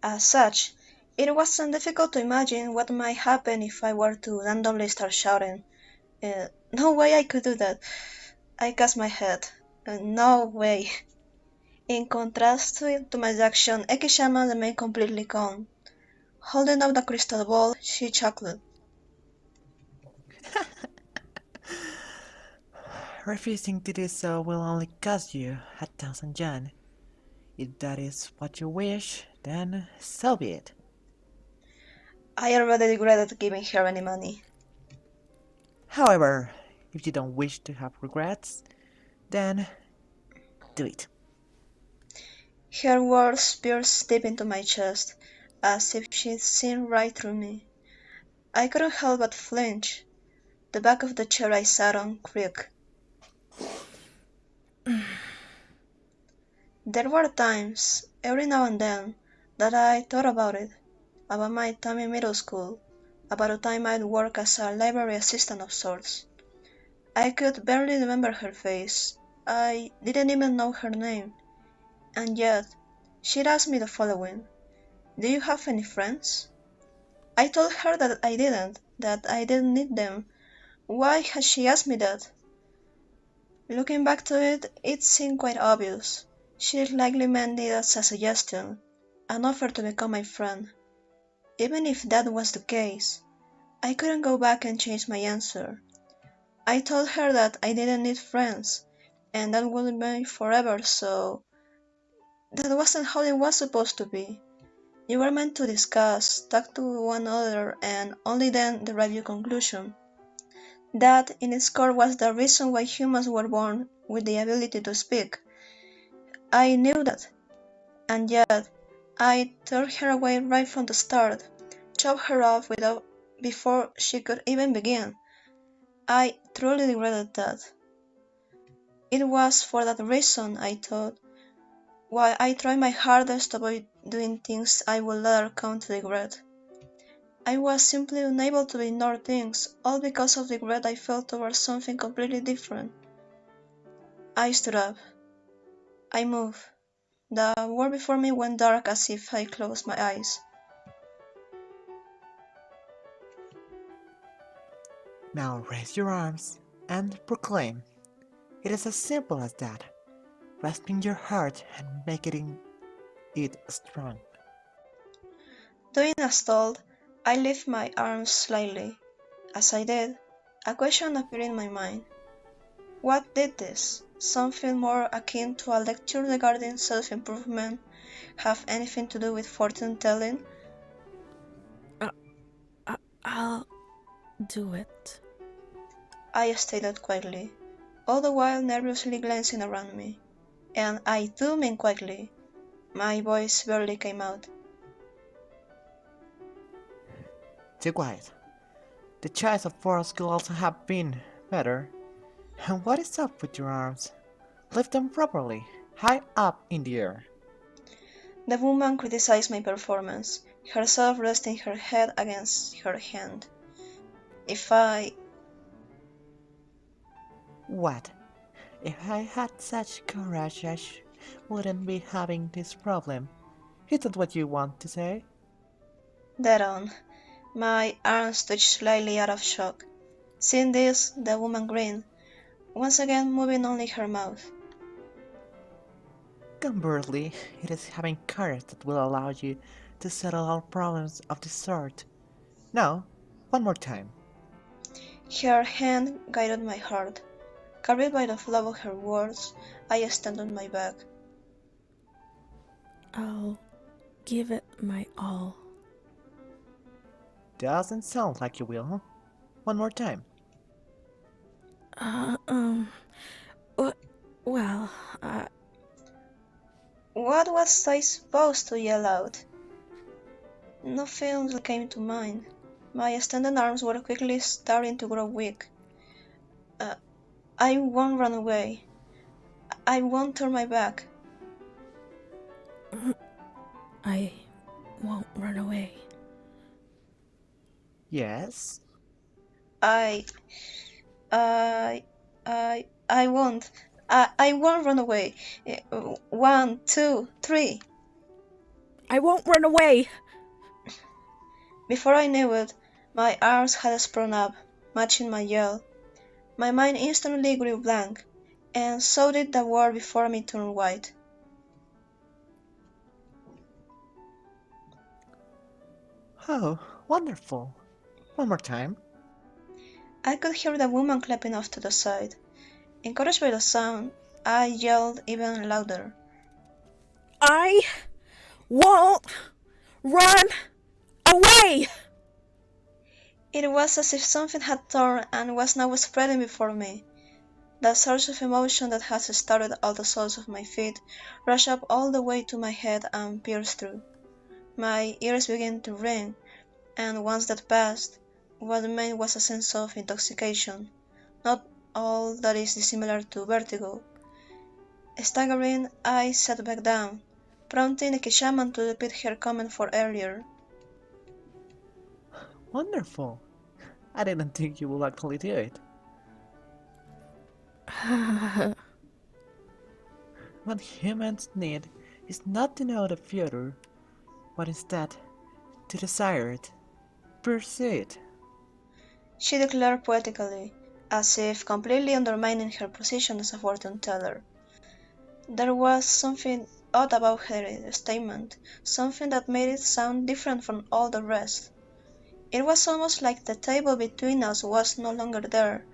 As such, it wasn't difficult to imagine what might happen if I were to randomly start shouting. No way I could do that. I cast my head. No way. In contrast to my reaction, Eki-shaman remained completely calm. Holding up the crystal ball, she chuckled. Refusing to do so will only cost you 1,000 yen. If that is what you wish, then so be it. I already regretted giving her any money. However, if you don't wish to have regrets, then do it. Her words pierced deep into my chest, as if she'd seen right through me. I couldn't help but flinch. The back of the chair I sat on creaked. There were times, every now and then, that I thought about it, about my time in middle school, about a time I'd work as a library assistant of sorts. I could barely remember her face. I didn't even know her name. And yet, she'd asked me the following: "Do you have any friends?" I told her that I didn't need them. Why had she asked me that? Looking back to it, it seemed quite obvious. She likely meant it as a suggestion, an offer to become my friend. Even if that was the case, I couldn't go back and change my answer. I told her that I didn't need friends, and that would be forever, so that wasn't how it was supposed to be. You were meant to discuss, talk to one another, and only then derive your conclusion. That, in its core, was the reason why humans were born with the ability to speak. I knew that, and yet I turned her away right from the start, chopped her off before she could even begin. I truly regretted that. It was for that reason, I thought, why I tried my hardest to avoid doing things I would later come to regret. I was simply unable to ignore things, all because of the regret I felt towards something completely different. I stood up. I moved. The world before me went dark as if I closed my eyes. Now raise your arms and proclaim. It is as simple as that. Grasping your heart and making it strong. Doing as told, I lifted my arms slightly. As I did, a question appeared in my mind. What did this, something more akin to a lecture regarding self-improvement, have anything to do with fortune-telling? I'll do it. I stated quietly, all the while nervously glancing around me. And I do mean quietly. My voice barely came out. Too quiet. The choice of force could also have been better. And what is up with your arms? Lift them properly, high up in the air. The woman criticized my performance, herself resting her head against her hand. What? If I had such courage, I wouldn't be having this problem. Is that what you want to say? Dead on. My arms twitched slightly out of shock. Seeing this, the woman grinned, once again moving only her mouth. Conversely, it is having courage that will allow you to settle all problems of this sort. Now, one more time. Her hand guided my heart. Carried by the flow of her words, I stand on my back. I'll give it my all. Doesn't sound like you will. One more time. Well, What was I supposed to yell out? Nothing came to mind. My extended arms were quickly starting to grow weak. I won't run away. I won't turn my back. I won't run away. Yes? I won't. I won't run away. 1, 2, 3. I won't run away! Before I knew it, my arms had sprung up, matching my yell. My mind instantly grew blank, and so did the world before me turn white. Oh, wonderful. One more time. I could hear the woman clapping off to the side. Encouraged by the sound, I yelled even louder. I won't run away! It was as if something had torn and was now spreading before me. The surge of emotion that has started all the soles of my feet rushed up all the way to my head and pierced through. My ears began to ring, and once that passed, what remained was a sense of intoxication, not all that is dissimilar to vertigo. Staggering, I sat back down, prompting Ikishaman to repeat her comment for earlier. Wonderful! I didn't think you would actually do it. What humans need is not to know the future, but instead to desire it, pursue it. She declared poetically, as if completely undermining her position as a fortune teller. There was something odd about her statement, something that made it sound different from all the rest. It was almost like the table between us was no longer there,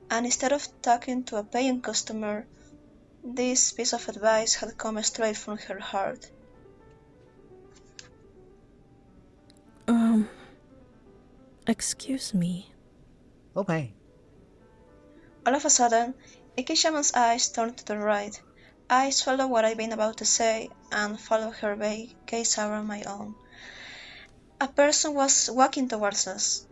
and instead of talking to a paying customer, this piece of advice had come straight from her heart. Excuse me. Obey. All of a sudden, Ikishaman's eyes turned to the right. I swallowed what I'd been about to say and followed her gaze around my own. A person was walking towards us.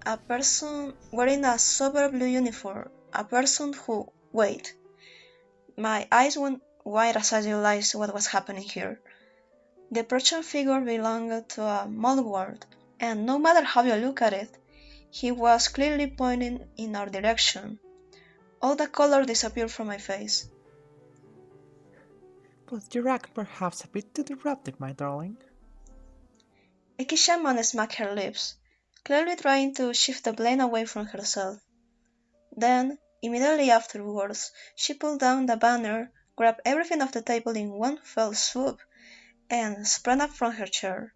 A person wearing a sober blue uniform. A person who... Wait. My eyes went wide as I realized what was happening here. The approaching figure belonged to a mugwort, and no matter how you look at it, he was clearly pointing in our direction. All the color disappeared from my face. Was your act perhaps a bit too disruptive, my darling? Ikishaman smacked her lips, clearly trying to shift the blame away from herself. Then, immediately afterwards, she pulled down the banner, grabbed everything off the table in one fell swoop, and sprang up from her chair.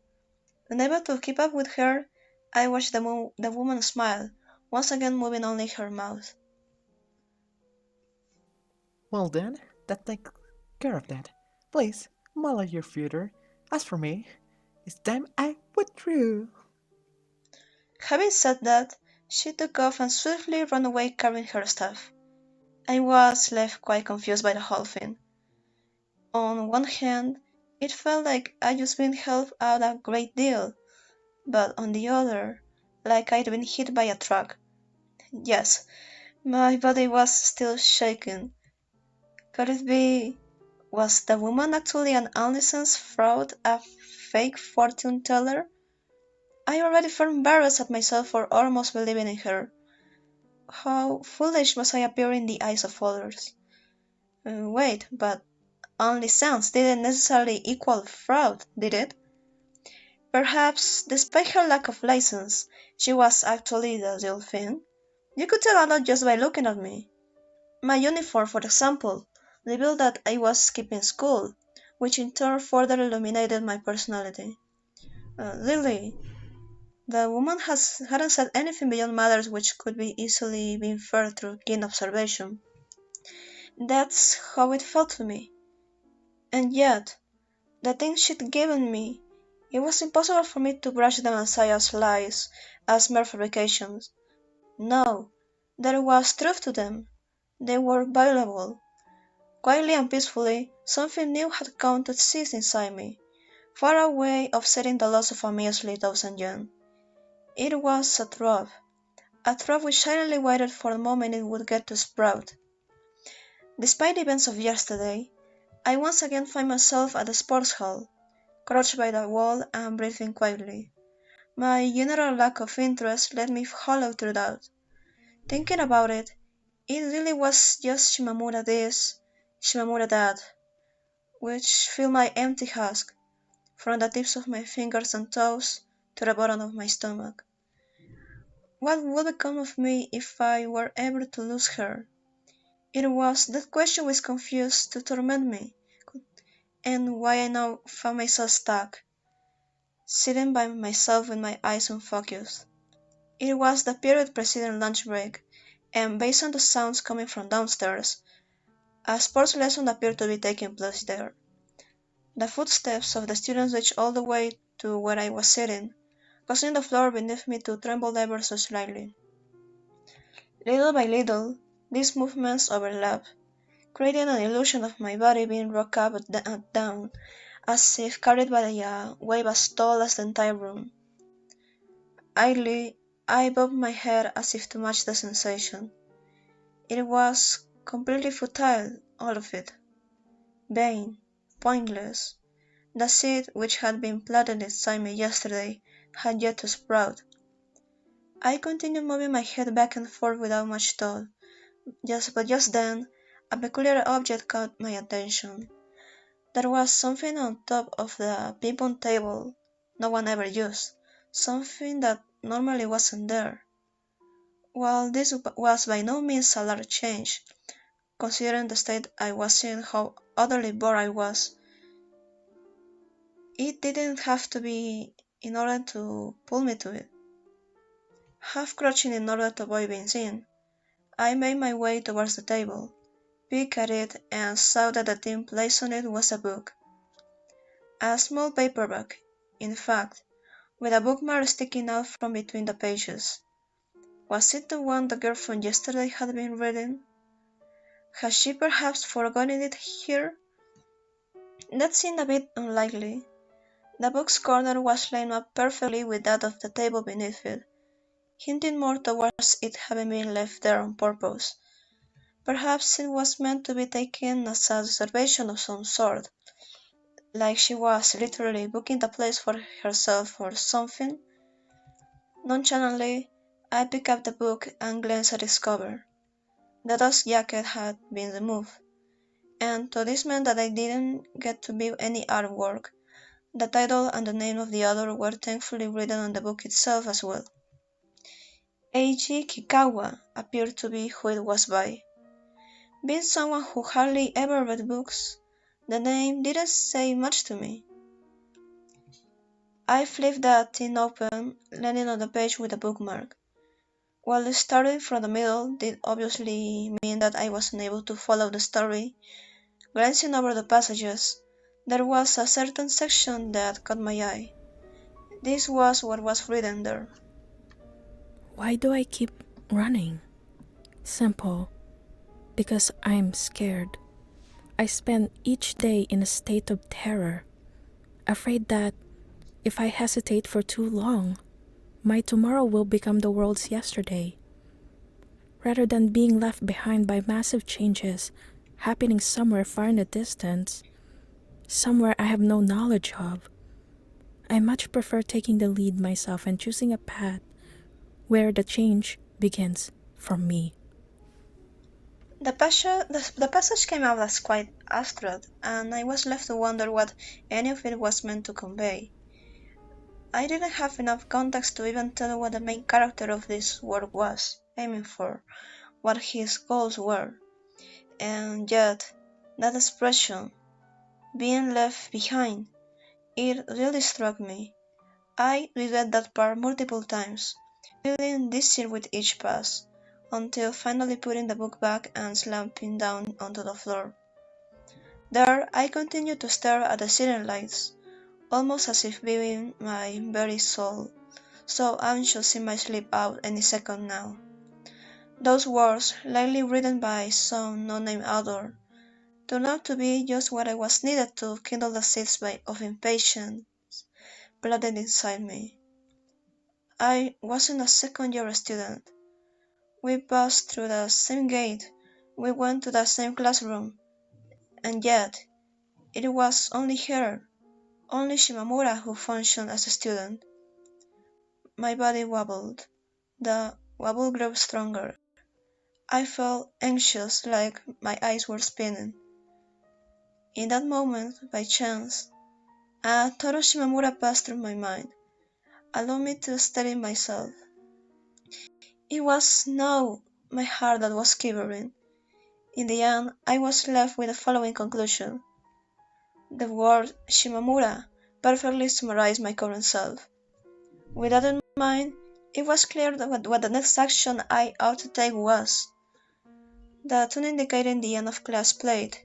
Unable to keep up with her, I watched the woman smile, once again moving only her mouth. Well then, that takes care of that. Please, mull your future. As for me, it's time I withdrew. Having said that, she took off and swiftly ran away carrying her staff. I was left quite confused by the whole thing. On one hand, it felt like I'd just been helped out a great deal, but on the other, like I'd been hit by a truck. Yes, my body was still shaking. Could it be... Was the woman actually an unlicensed fraud, a fake fortune teller? I already felt embarrassed at myself for almost believing in her. How foolish must I appear in the eyes of others? Wait, but unlicensed didn't necessarily equal fraud, did it? Perhaps, despite her lack of license, she was actually the real thing? You could tell a lot just by looking at me. My uniform, for example, revealed that I was skipping school, which in turn further illuminated my personality. Really, the woman hadn't said anything beyond matters which could be easily be inferred through keen observation. That's how it felt to me. And yet, the things she'd given me, it was impossible for me to brush them aside as lies, as mere fabrications. No, there was truth to them. They were valuable. Quietly and peacefully, something new had come to exist inside me, far away offsetting the loss of a measly 1,000 yen. It was a throb which silently waited for the moment it would get to sprout. Despite the events of yesterday, I once again find myself at the sports hall, crouched by the wall and breathing quietly. My general lack of interest led me hollow through doubt. Thinking about it, it really was just Shimamura this, Shimamura that, which filled my empty husk, from the tips of my fingers and toes to the bottom of my stomach. What would become of me if I were ever to lose her? It was that question which confused to torment me, and why I now found myself stuck, sitting by myself with my eyes unfocused. It was the period preceding lunch break, and based on the sounds coming from downstairs, a sports lesson appeared to be taking place there. The footsteps of the students reached all the way to where I was sitting, causing the floor beneath me to tremble ever so slightly. Little by little, These movements overlap, creating an illusion of my body being rocked up and down, as if carried by a wave as tall as the entire room. Idly, I bobbed my head as if to match the sensation. It was completely futile, all of it. Vain, pointless. The seed which had been planted inside me yesterday had yet to sprout. I continued moving my head back and forth without much thought. But just then, a peculiar object caught my attention. There was something on top of the ping-pong table no one ever used, something that normally wasn't there. While this was by no means a large change, considering the state I was in, how utterly bored I was, it didn't have to be in order to pull me to it. Half crouching in order to avoid being seen, I made my way towards the table, peeked at it, and saw that the thing placed on it was a book. A small paperback, in fact, with a bookmark sticking out from between the pages. Was it the one the girl from yesterday had been reading? Had she perhaps forgotten it here? That seemed a bit unlikely. The book's corner was lined up perfectly with that of the table beneath it, hinting more towards it having been left there on purpose. Perhaps it was meant to be taken as a reservation of some sort, like she was literally booking the place for herself or something. Nonchalantly, I picked up the book and glanced at its cover. The dust jacket had been removed, and though this meant that I didn't get to view any artwork, the title and the name of the author were thankfully written on the book itself as well. Eiji Kikawa appeared to be who it was by. Being someone who hardly ever read books, the name didn't say much to me. I flipped the thing open, landing on the page with a bookmark. While starting from the middle did obviously mean that I was unable to follow the story, glancing over the passages, there was a certain section that caught my eye. This was what was written there. Why do I keep running? Simple. Because I'm scared. I spend each day in a state of terror, afraid that if I hesitate for too long, my tomorrow will become the world's yesterday. Rather than being left behind by massive changes happening somewhere far in the distance, somewhere I have no knowledge of, I much prefer taking the lead myself and choosing a path where the change begins from me. The passage came out as quite abstract, and I was left to wonder what any of it was meant to convey. I didn't have enough context to even tell what the main character of this work was aiming for, what his goals were. And yet, that expression, being left behind, it really struck me. I reread that part multiple times, feeling dizzy with each pass, until finally putting the book back and slumping down onto the floor. There I continued to stare at the ceiling lights, almost as if viewing my very soul, so anxious it might slip out any second now. Those words, lightly written by some no-name author, turned out to be just what I was needed to kindle the seeds of impatience planted inside me. I wasn't a second-year student. We passed through the same gate, we went to the same classroom, and yet it was only her, only Shimamura who functioned as a student. My body wobbled. The wobble grew stronger. I felt anxious, like my eyes were spinning. In that moment, by chance, a thought of Shimamura passed through my mind, allowing me to steady myself. It was now my heart that was quivering. In the end, I was left with the following conclusion. The word Shimamura perfectly summarized my current self. With that in mind, it was clear that what the next action I ought to take was. The tune indicating the end of class played.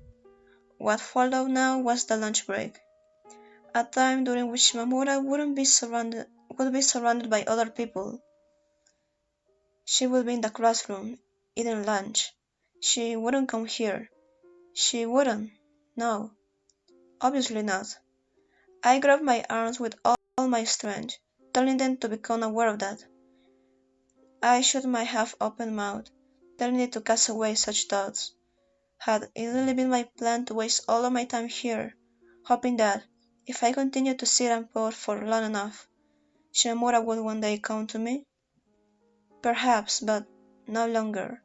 What followed now was the lunch break, a time during which Shimamura would be surrounded by other people. She would be in the classroom, eating lunch, She wouldn't come here. She wouldn't. No, obviously not. I grabbed my arms with all my strength, telling them to become aware of that. I shut my half-open mouth, telling it to cast away such thoughts. Had it really been my plan to waste all of my time here, hoping that, if I continued to sit and pout for long enough, Shimamura would one day come to me? Perhaps, but no longer.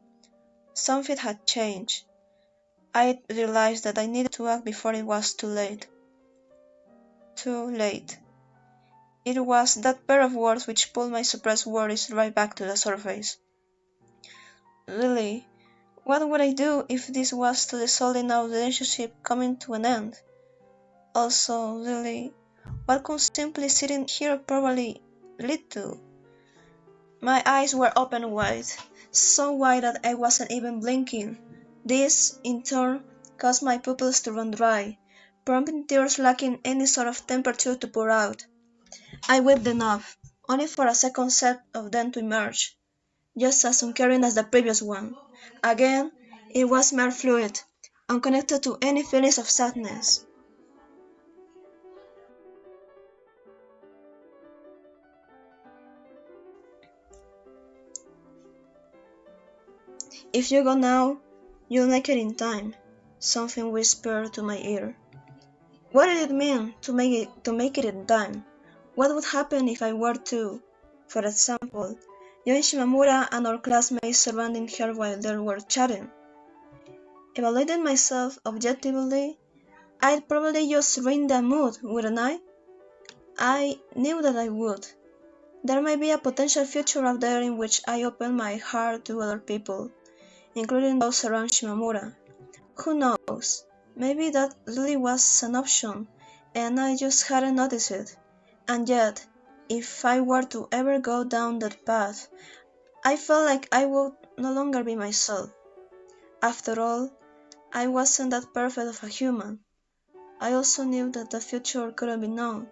Something had changed. I realized that I needed to act before it was too late. Too late. It was that pair of words which pulled my suppressed worries right back to the surface. Really, what would I do if this was to dissolve in our relationship coming to an end? Also, really, what could simply sitting here probably lead to? My eyes were open wide, so wide that I wasn't even blinking. This, in turn, caused my pupils to run dry, prompting tears lacking any sort of temperature to pour out. I wiped them off, only for a second set of them to emerge, just as uncaring as the previous one. Again, it was mere fluid, unconnected to any feelings of sadness. If you go now, you'll make it in time, something whispered to my ear. What did it mean to make it in time? What would happen if I were to, for example, join Shimamura and our classmates surrounding her while they were chatting? Evaluating myself objectively, I'd probably just ruin the mood, wouldn't I? I knew that I would. There may be a potential future out there in which I open my heart to other people, including those around Shimamura. Who knows? Maybe that really was an option, and I just hadn't noticed it. And yet, if I were to ever go down that path, I felt like I would no longer be myself. After all, I wasn't that perfect of a human. I also knew that the future couldn't be known.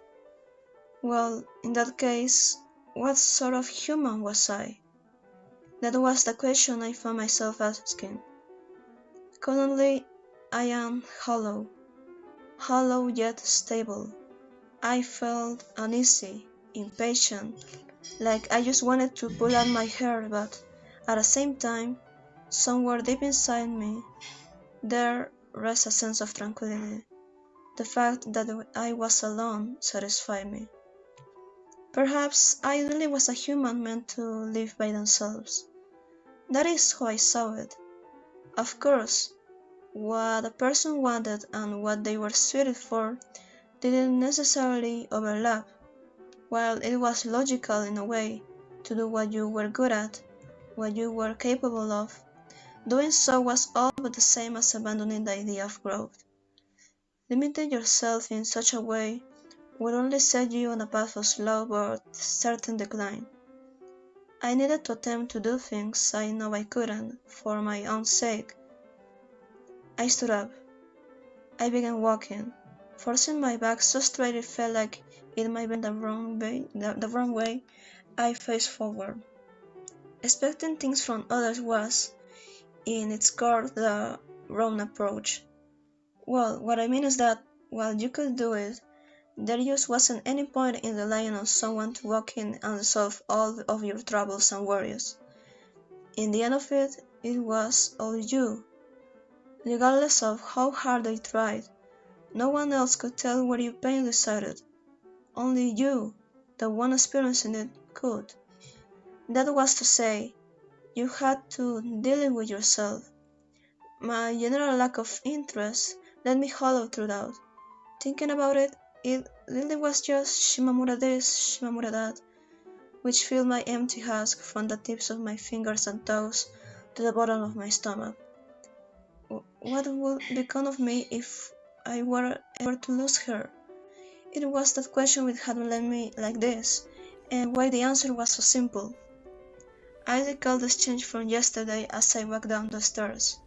Well, in that case, what sort of human was I? That was the question I found myself asking. Currently, I am hollow. Hollow yet stable. I felt uneasy, impatient, like I just wanted to pull out my hair, but at the same time, somewhere deep inside me, there rests a sense of tranquility. The fact that I was alone satisfied me. Perhaps I really was a human meant to live by themselves. That is how I saw it. Of course, what a person wanted and what they were suited for didn't necessarily overlap. While it was logical in a way to do what you were good at, what you were capable of, doing so was all but the same as abandoning the idea of growth. Limiting yourself in such a way would only set you on a path of slow but certain decline. I needed to attempt to do things I know I couldn't, for my own sake. I stood up. I began walking, forcing my back so straight it felt like it might bend the wrong way. I faced forward. Expecting things from others was, in its core, the wrong approach. Well, what I mean is that, while you could do it, there just wasn't any point in relying on someone to walk in and solve all of your troubles and worries. In the end of it, it was all you. Regardless of how hard I tried, no one else could tell where your pain resided. Only you, the one experiencing it, could. That was to say, you had to deal it with yourself. My general lack of interest led me hollow throughout. Thinking about it, it really was just Shimamura this, Shimamura that, which filled my empty husk from the tips of my fingers and toes to the bottom of my stomach. What would become of me if I were ever to lose her? It was that question which had led me like this, and why the answer was so simple. I recalled the exchange from yesterday as I walked down the stairs.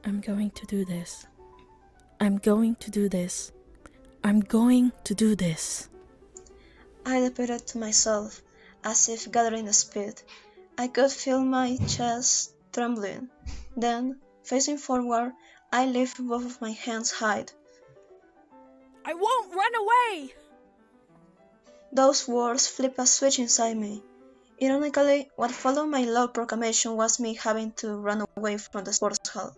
I'm going to do this. I'm going to do this. I'm going to do this. I repeated to myself, as if gathering speed. I could feel my chest trembling. Then, facing forward, I lift both of my hands high. I won't run away! Those words flip a switch inside me. Ironically, what followed my loud proclamation was me having to run away from the sports hall.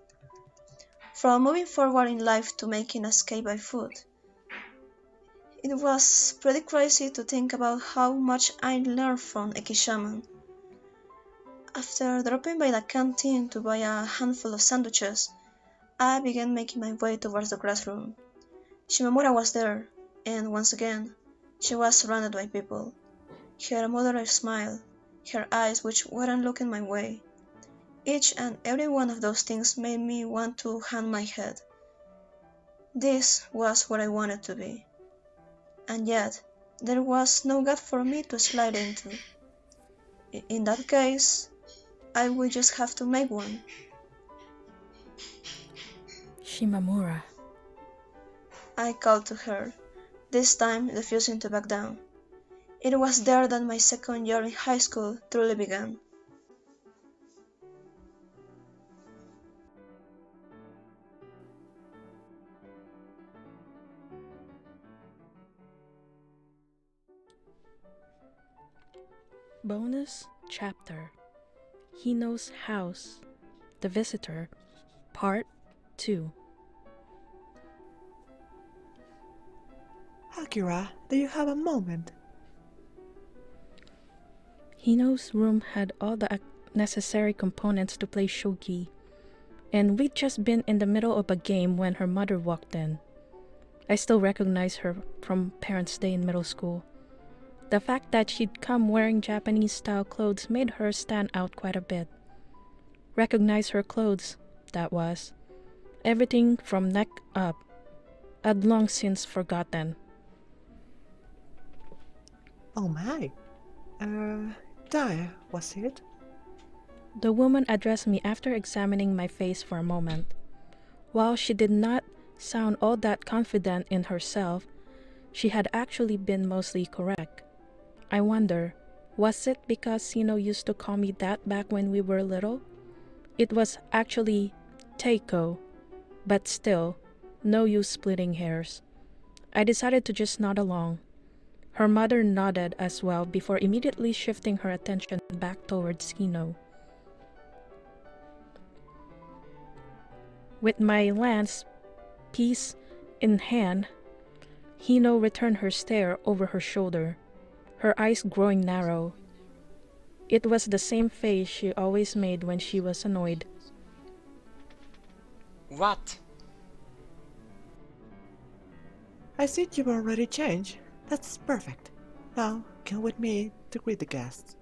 From moving forward in life to making an escape by foot. It was pretty crazy to think about how much I learned from Ekishaman. After dropping by the canteen to buy a handful of sandwiches, I began making my way towards the classroom. Shimamura was there, and once again, she was surrounded by people. Her moderate smile, her eyes which weren't looking my way. Each and every one of those things made me want to hang my head. This was where I wanted to be. And yet, there was no gap for me to slide into. In that case, I would just have to make one. Shimamura. I called to her, this time refusing to back down. It was there that my second year in high school truly began. Bonus Chapter Hino's House The Visitor Part 2. Akira, do you have a moment? Hino's room had all the necessary components to play shogi, and we'd just been in the middle of a game when her mother walked in. I still recognize her from Parents' Day in middle school. The fact that she'd come wearing Japanese-style clothes made her stand out quite a bit. Recognize her clothes, that was. Everything from neck up. I'd long since forgotten. Oh my. There, was it? The woman addressed me after examining my face for a moment. While she did not sound all that confident in herself, she had actually been mostly correct. I wonder, was it because Hino used to call me that back when we were little? It was actually Taeko, but still, no use splitting hairs. I decided to just nod along. Her mother nodded as well before immediately shifting her attention back towards Hino. With my lance piece in hand, Hino returned her stare over her shoulder, her eyes growing narrow. It was the same face she always made when she was annoyed. What? I see you've already changed. That's perfect. Now, come with me to greet the guests.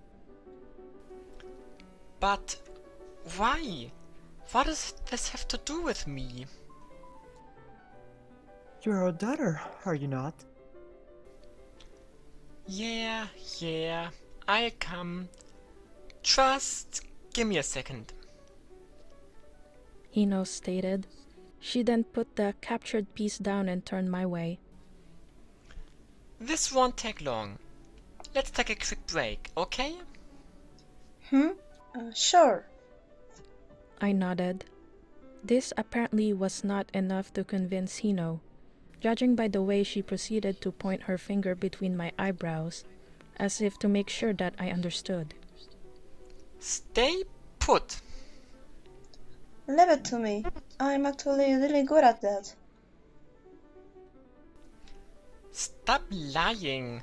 But why? What does this have to do with me? You're our daughter, are you not? Yeah, I'll come. Just give me a second. Hino stated. She then put the captured piece down and turned my way. This won't take long. Let's take a quick break, okay? Sure. I nodded. This apparently was not enough to convince Hino, judging by the way she proceeded to point her finger between my eyebrows, as if to make sure that I understood. Stay put. Leave it to me. I'm actually really good at that. Stop lying,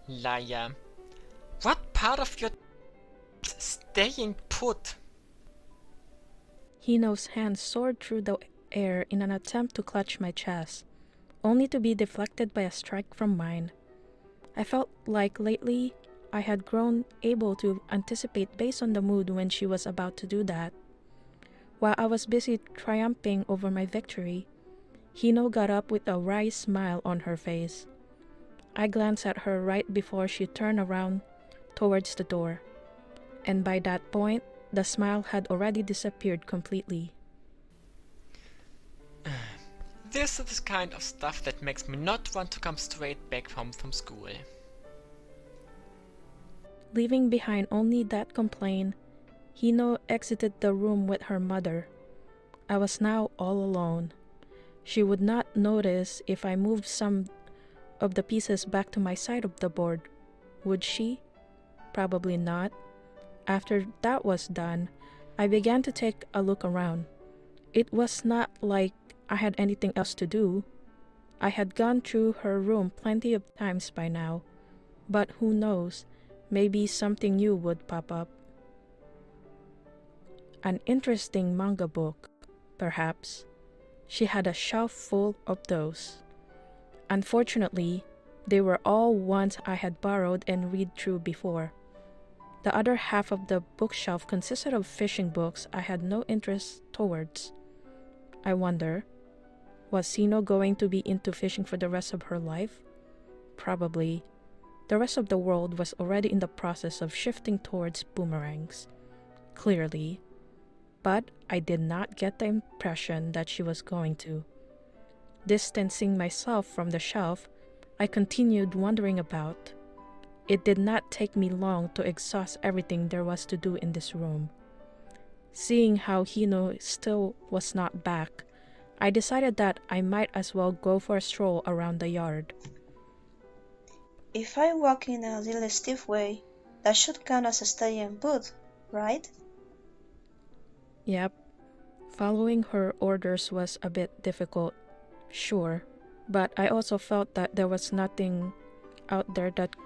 liar. What part of your staying put? Hino's hand soared through the air in an attempt to clutch my chest, only to be deflected by a strike from mine. I felt like lately I had grown able to anticipate based on the mood when she was about to do that. While I was busy triumphing over my victory, Hino got up with a wry smile on her face. I glanced at her right before she turned around towards the door, and by that point, the smile had already disappeared completely. This is the kind of stuff that makes me not want to come straight back home from school. Leaving behind only that complaint, Hino exited the room with her mother, I was now all alone. She would not notice if I moved some of the pieces back to my side of the board. Would she? Probably not. After that was done, I began to take a look around. It was not like I had anything else to do. I had gone through her room plenty of times by now, but who knows, maybe something new would pop up. An interesting manga book, perhaps. She had a shelf full of those. Unfortunately, they were all ones I had borrowed and read through before. The other half of the bookshelf consisted of fishing books I had no interest towards. I wonder, was Hino going to be into fishing for the rest of her life? Probably. The rest of the world was already in the process of shifting towards boomerangs. Clearly. But I did not get the impression that she was going to. Distancing myself from the shelf, I continued wandering about. It did not take me long to exhaust everything there was to do in this room. Seeing how Hino still was not back, I decided that I might as well go for a stroll around the yard. If I walk in a little stiff way, that should count as a staying put, right? Yep. Following her orders was a bit difficult, sure, but I also felt that there was nothing out there that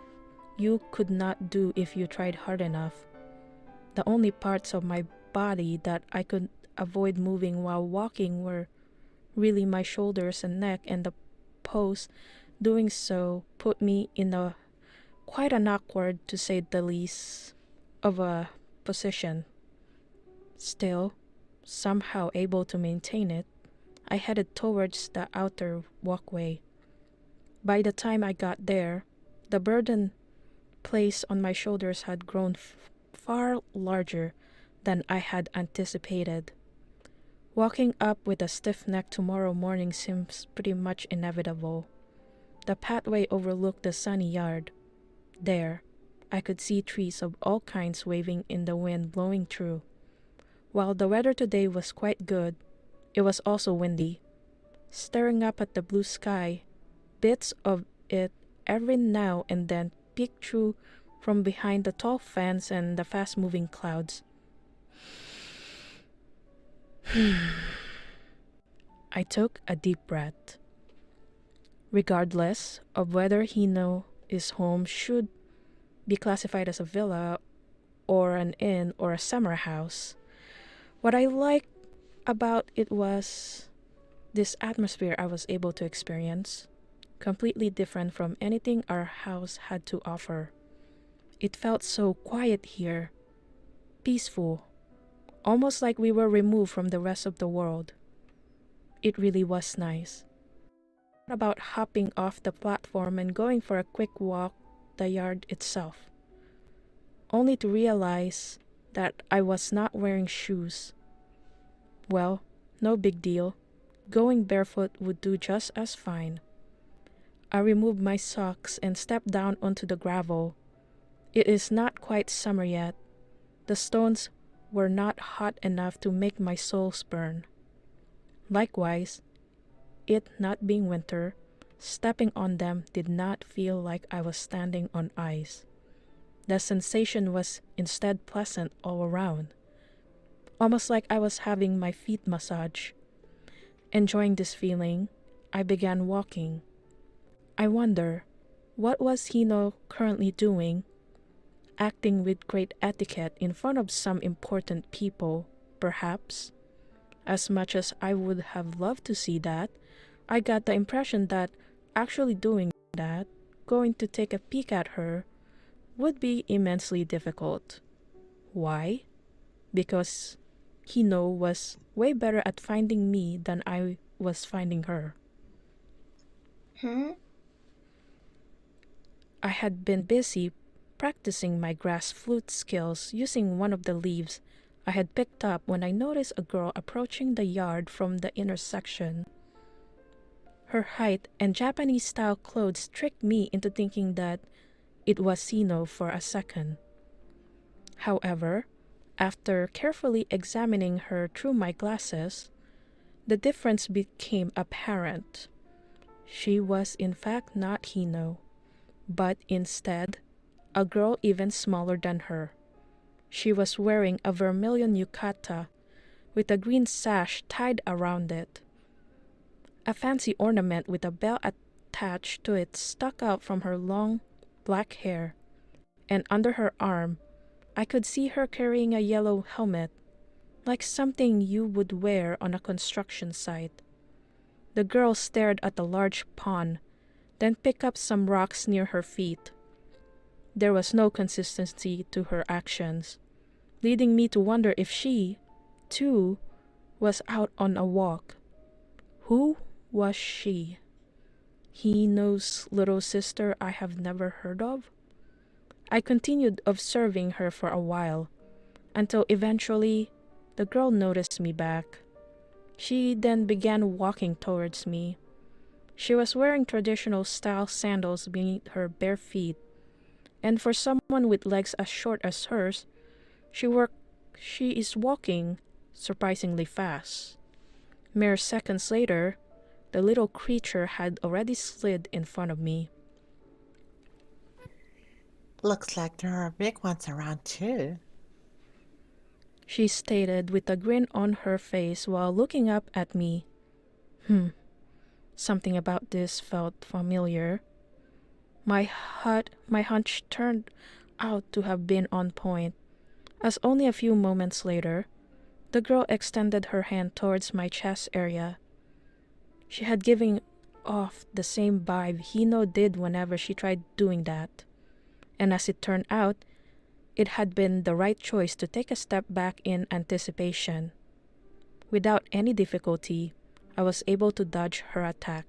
you could not do if you tried hard enough. The only parts of my body that I could avoid moving while walking were really my shoulders and neck, and the pose doing so put me in quite an awkward, to say the least, of a position. Still, somehow able to maintain it, I headed towards the outer walkway. By the time I got there, the burden placed on my shoulders had grown far larger than I had anticipated. Walking up with a stiff neck tomorrow morning seems pretty much inevitable. The pathway overlooked the sunny yard. There, I could see trees of all kinds waving in the wind blowing through. While the weather today was quite good, it was also windy. Staring up at the blue sky, bits of it every now and then peeked through from behind the tall fence and the fast-moving clouds. I took a deep breath. Regardless of whether Hino's home should be classified as a villa or an inn or a summer house, what I liked about it was this atmosphere I was able to experience, completely different from anything our house had to offer. It felt so quiet here, peaceful, almost like we were removed from the rest of the world. It really was nice. About hopping off the platform and going for a quick walk the yard itself, only to realize that I was not wearing shoes. Well, no big deal. Going barefoot would do just as fine. I removed my socks and stepped down onto the gravel. It is not quite summer yet. The stones were not hot enough to make my soles burn. Likewise, it not being winter, stepping on them did not feel like I was standing on ice. The sensation was instead pleasant all around, almost like I was having my feet massaged. Enjoying this feeling, I began walking. I wonder, what was Hino currently doing? Acting with great etiquette in front of some important people, perhaps? As much as I would have loved to see that, I got the impression that actually doing that, going to take a peek at her, would be immensely difficult. Why? Because Hino was way better at finding me than I was finding her. I had been busy practicing my grass flute skills using one of the leaves I had picked up when I noticed a girl approaching the yard from the intersection. Her height and Japanese-style clothes tricked me into thinking that it was Hino for a second. However, after carefully examining her through my glasses, the difference became apparent. She was in fact not Hino, but instead a girl even smaller than her. She was wearing a vermilion yukata with a green sash tied around it. A fancy ornament with a bell attached to it stuck out from her long black hair, and under her arm I could see her carrying a yellow helmet, like something you would wear on a construction site. The girl stared at the large pond, then picked up some rocks near her feet. There was no consistency to her actions, leading me to wonder if she, too, was out on a walk. Who was she? Hino's little sister I have never heard of? I continued observing her for a while, until eventually the girl noticed me back. She then began walking towards me. She was wearing traditional style sandals beneath her bare feet, and for someone with legs as short as hers, she is walking surprisingly fast. Mere seconds later, the little creature had already slid in front of me. Looks like there are big ones around too, She stated with a grin on her face while looking up at me. Something about this felt familiar. My hunch turned out to have been on point, as only a few moments later, the girl extended her hand towards my chest area. She had given off the same vibe Hino did whenever she tried doing that, and as it turned out, it had been the right choice to take a step back in anticipation. Without any difficulty, I was able to dodge her attack.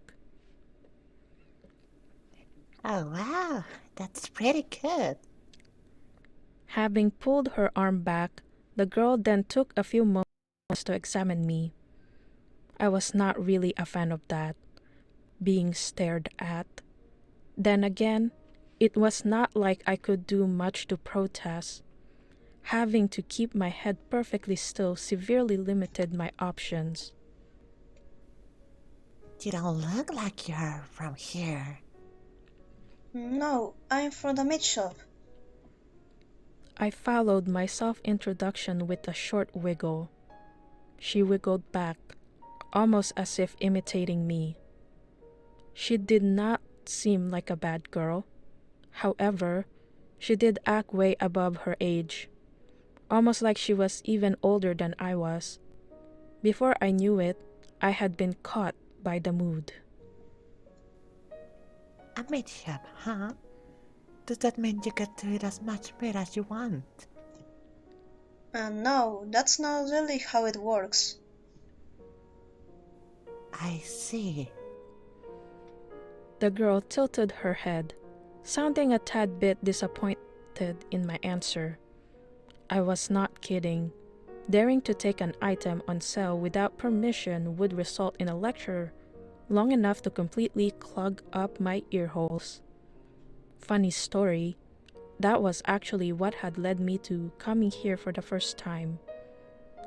Oh wow, that's pretty good. Having pulled her arm back, the girl then took a few moments to examine me. I was not really a fan of that, being stared at. Then again, it was not like I could do much to protest. Having to keep my head perfectly still severely limited my options. You don't look like you're from here. No, I'm from the meat shop. I followed my self-introduction with a short wiggle. She wiggled back, almost as if imitating me. She did not seem like a bad girl. However, she did act way above her age, almost like she was even older than I was. Before I knew it, I had been caught by the mood. A meat shop, huh? Does that mean you get to eat as much meat as you want? No, that's not really how it works. I see. The girl tilted her head, sounding a tad bit disappointed in my answer. I was not kidding. Daring to take an item on sale without permission would result in a lecture long enough to completely clog up my ear holes. Funny story, that was actually what had led me to coming here for the first time.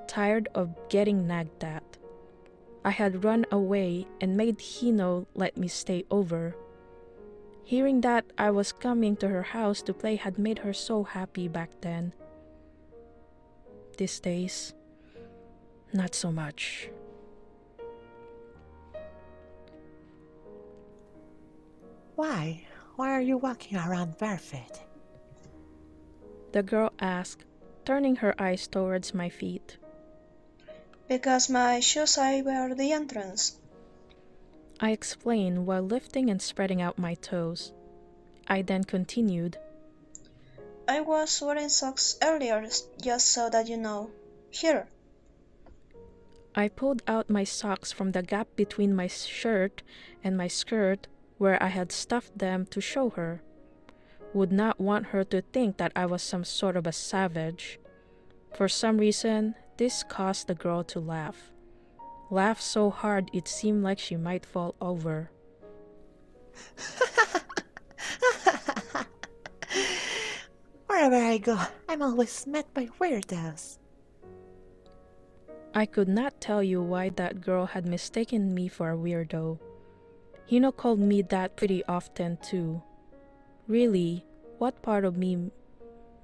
Tired of getting nagged at, I had run away and made Hino let me stay over. Hearing that I was coming to her house to play had made her so happy back then. These days, not so much. Why? Why are you walking around barefoot? The girl asked, turning her eyes towards my feet. Because my shoes are by the entrance. I explained while lifting and spreading out my toes. I then continued. I was wearing socks earlier, just so that you know. Here. I pulled out my socks from the gap between my shirt and my skirt where I had stuffed them to show her. Would not want her to think that I was some sort of a savage. For some reason, this caused the girl to laugh. Laugh so hard it seemed like she might fall over. Wherever I go, I'm always met by weirdos. I could not tell you why that girl had mistaken me for a weirdo. Hino called me that pretty often too. Really, what part of me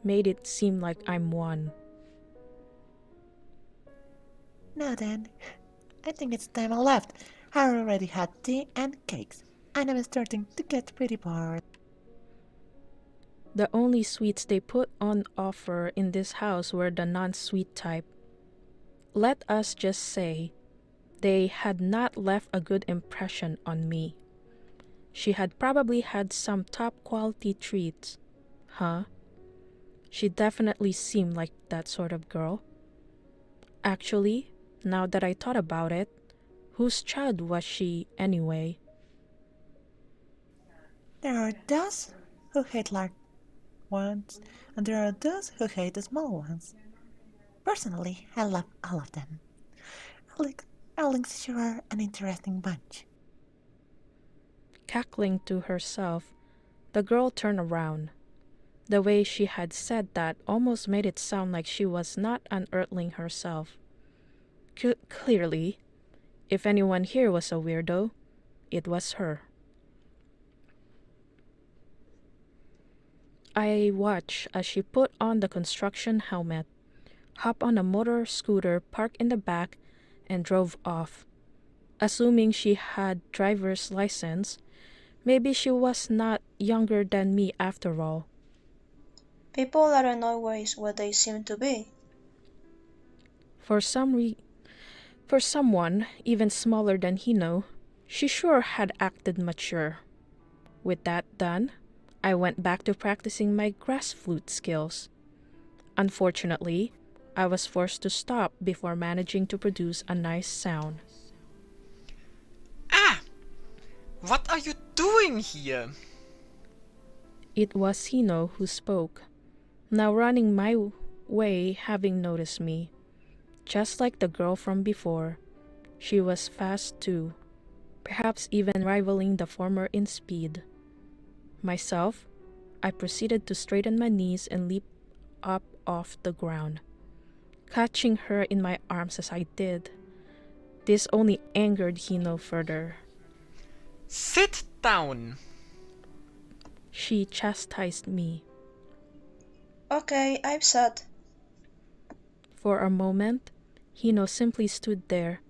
made it seem like I'm one? Now then, I think it's time I left. I already had tea and cakes, and I'm starting to get pretty bored. The only sweets they put on offer in this house were the non-sweet type. Let us just say, they had not left a good impression on me. She had probably had some top quality treats. Huh? She definitely seemed like that sort of girl. Actually, now that I thought about it, whose child was she anyway? There are those who hate large ones, and there are those who hate the small ones. Personally, I love all of them. Alex sure an interesting bunch. Cackling to herself, the girl turned around. The way she had said that almost made it sound like she was not an Earthling herself. Clearly, if anyone here was a weirdo, it was her. I watched as she put on the construction helmet, hopped on a motor scooter parked in the back, and drove off. Assuming she had driver's license, maybe she was not younger than me after all. People aren't always what they seem to be. For someone even smaller than Hino, she sure had acted mature. With that done, I went back to practicing my grass flute skills. Unfortunately, I was forced to stop before managing to produce a nice sound. Ah! What are you doing here? It was Hino who spoke, now running my way, having noticed me. Just like the girl from before, she was fast too, perhaps even rivaling the former in speed. Myself, I proceeded to straighten my knees and leap up off the ground, catching her in my arms as I did. This only angered Hino further. Sit down! She chastised me. Okay, I've sat. For a moment, Hino simply stood there,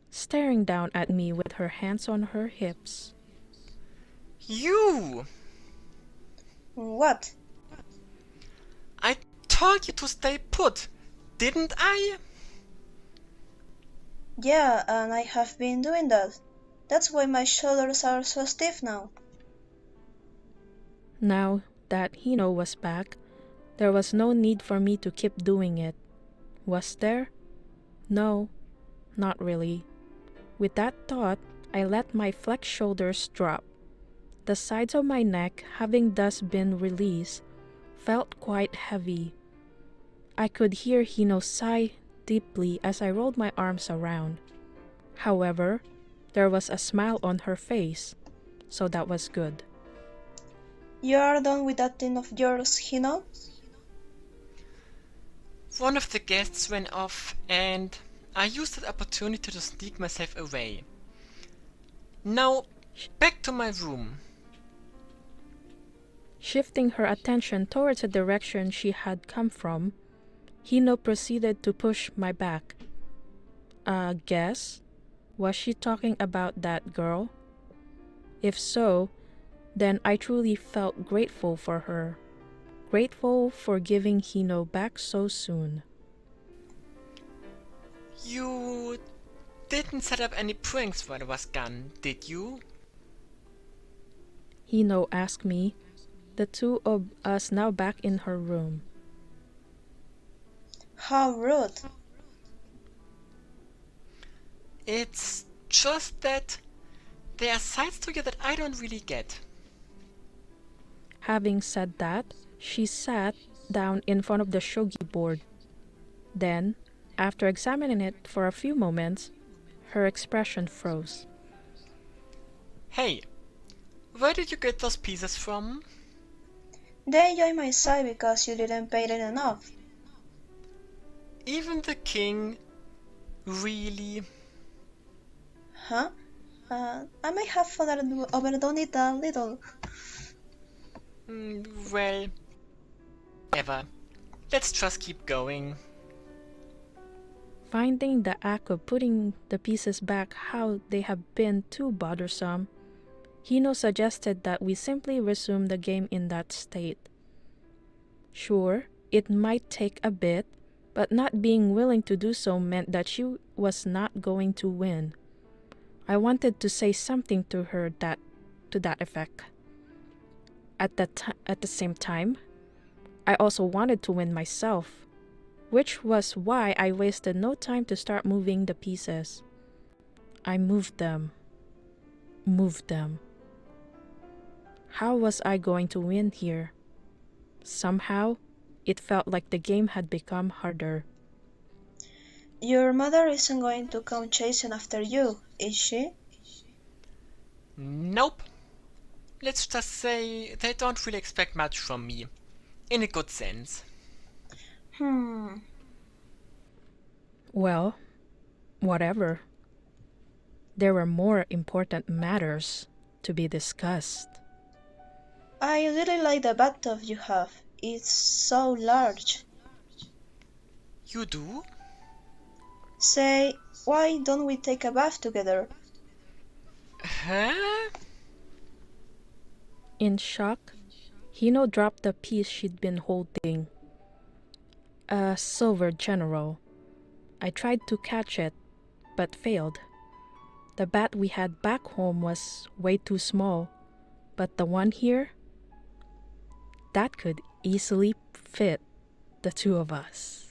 staring down at me with her hands on her hips. You! What? I told you to stay put, didn't I? Yeah, and I have been doing that. That's why my shoulders are so stiff now. Now that Hino was back, there was no need for me to keep doing it. Was there? No, not really. With that thought, I let my flexed shoulders drop. The sides of my neck, having thus been released, felt quite heavy. I could hear Hino sigh deeply as I rolled my arms around. However, there was a smile on her face, so that was good. You are done with that thing of yours, Hino? One of the guests went off and I used that opportunity to sneak myself away. Now, back to my room. Shifting her attention towards the direction she had come from, Hino proceeded to push my back. Guess? Was she talking about that girl? If so, then I truly felt grateful for her. Grateful for giving Hino back so soon. You didn't set up any pranks while I was gone, did you? Hino asked me, the two of us now back in her room. How rude. It's just that there are sides to you that I don't really get. Having said that, she sat down in front of the shogi board. Then, after examining it for a few moments, her expression froze. Hey, where did you get those pieces from? They joined my side because you didn't pay them enough. Even the king, Really? Huh? I may have overdone it a little. Well, ever. Let's just keep going. Finding the act of putting the pieces back how they have been too bothersome, Hino suggested that we simply resume the game in that state. Sure, it might take a bit, but not being willing to do so meant that she was not going to win. I wanted to say something to her to that effect. At the same time, I also wanted to win myself, which was why I wasted no time to start moving the pieces. I moved them. How was I going to win here? Somehow, it felt like the game had become harder. Your mother isn't going to come chasing after you, is she? Nope. Let's just say they don't really expect much from me. In a good sense. Well, whatever. There were more important matters to be discussed. I really like the bathtub you have. It's so large. You do? Say, why don't we take a bath together? Huh? In shock, Hino dropped the piece she'd been holding. A silver general. I tried to catch it, but failed. The bat we had back home was way too small, but the one here, that could easily fit the two of us.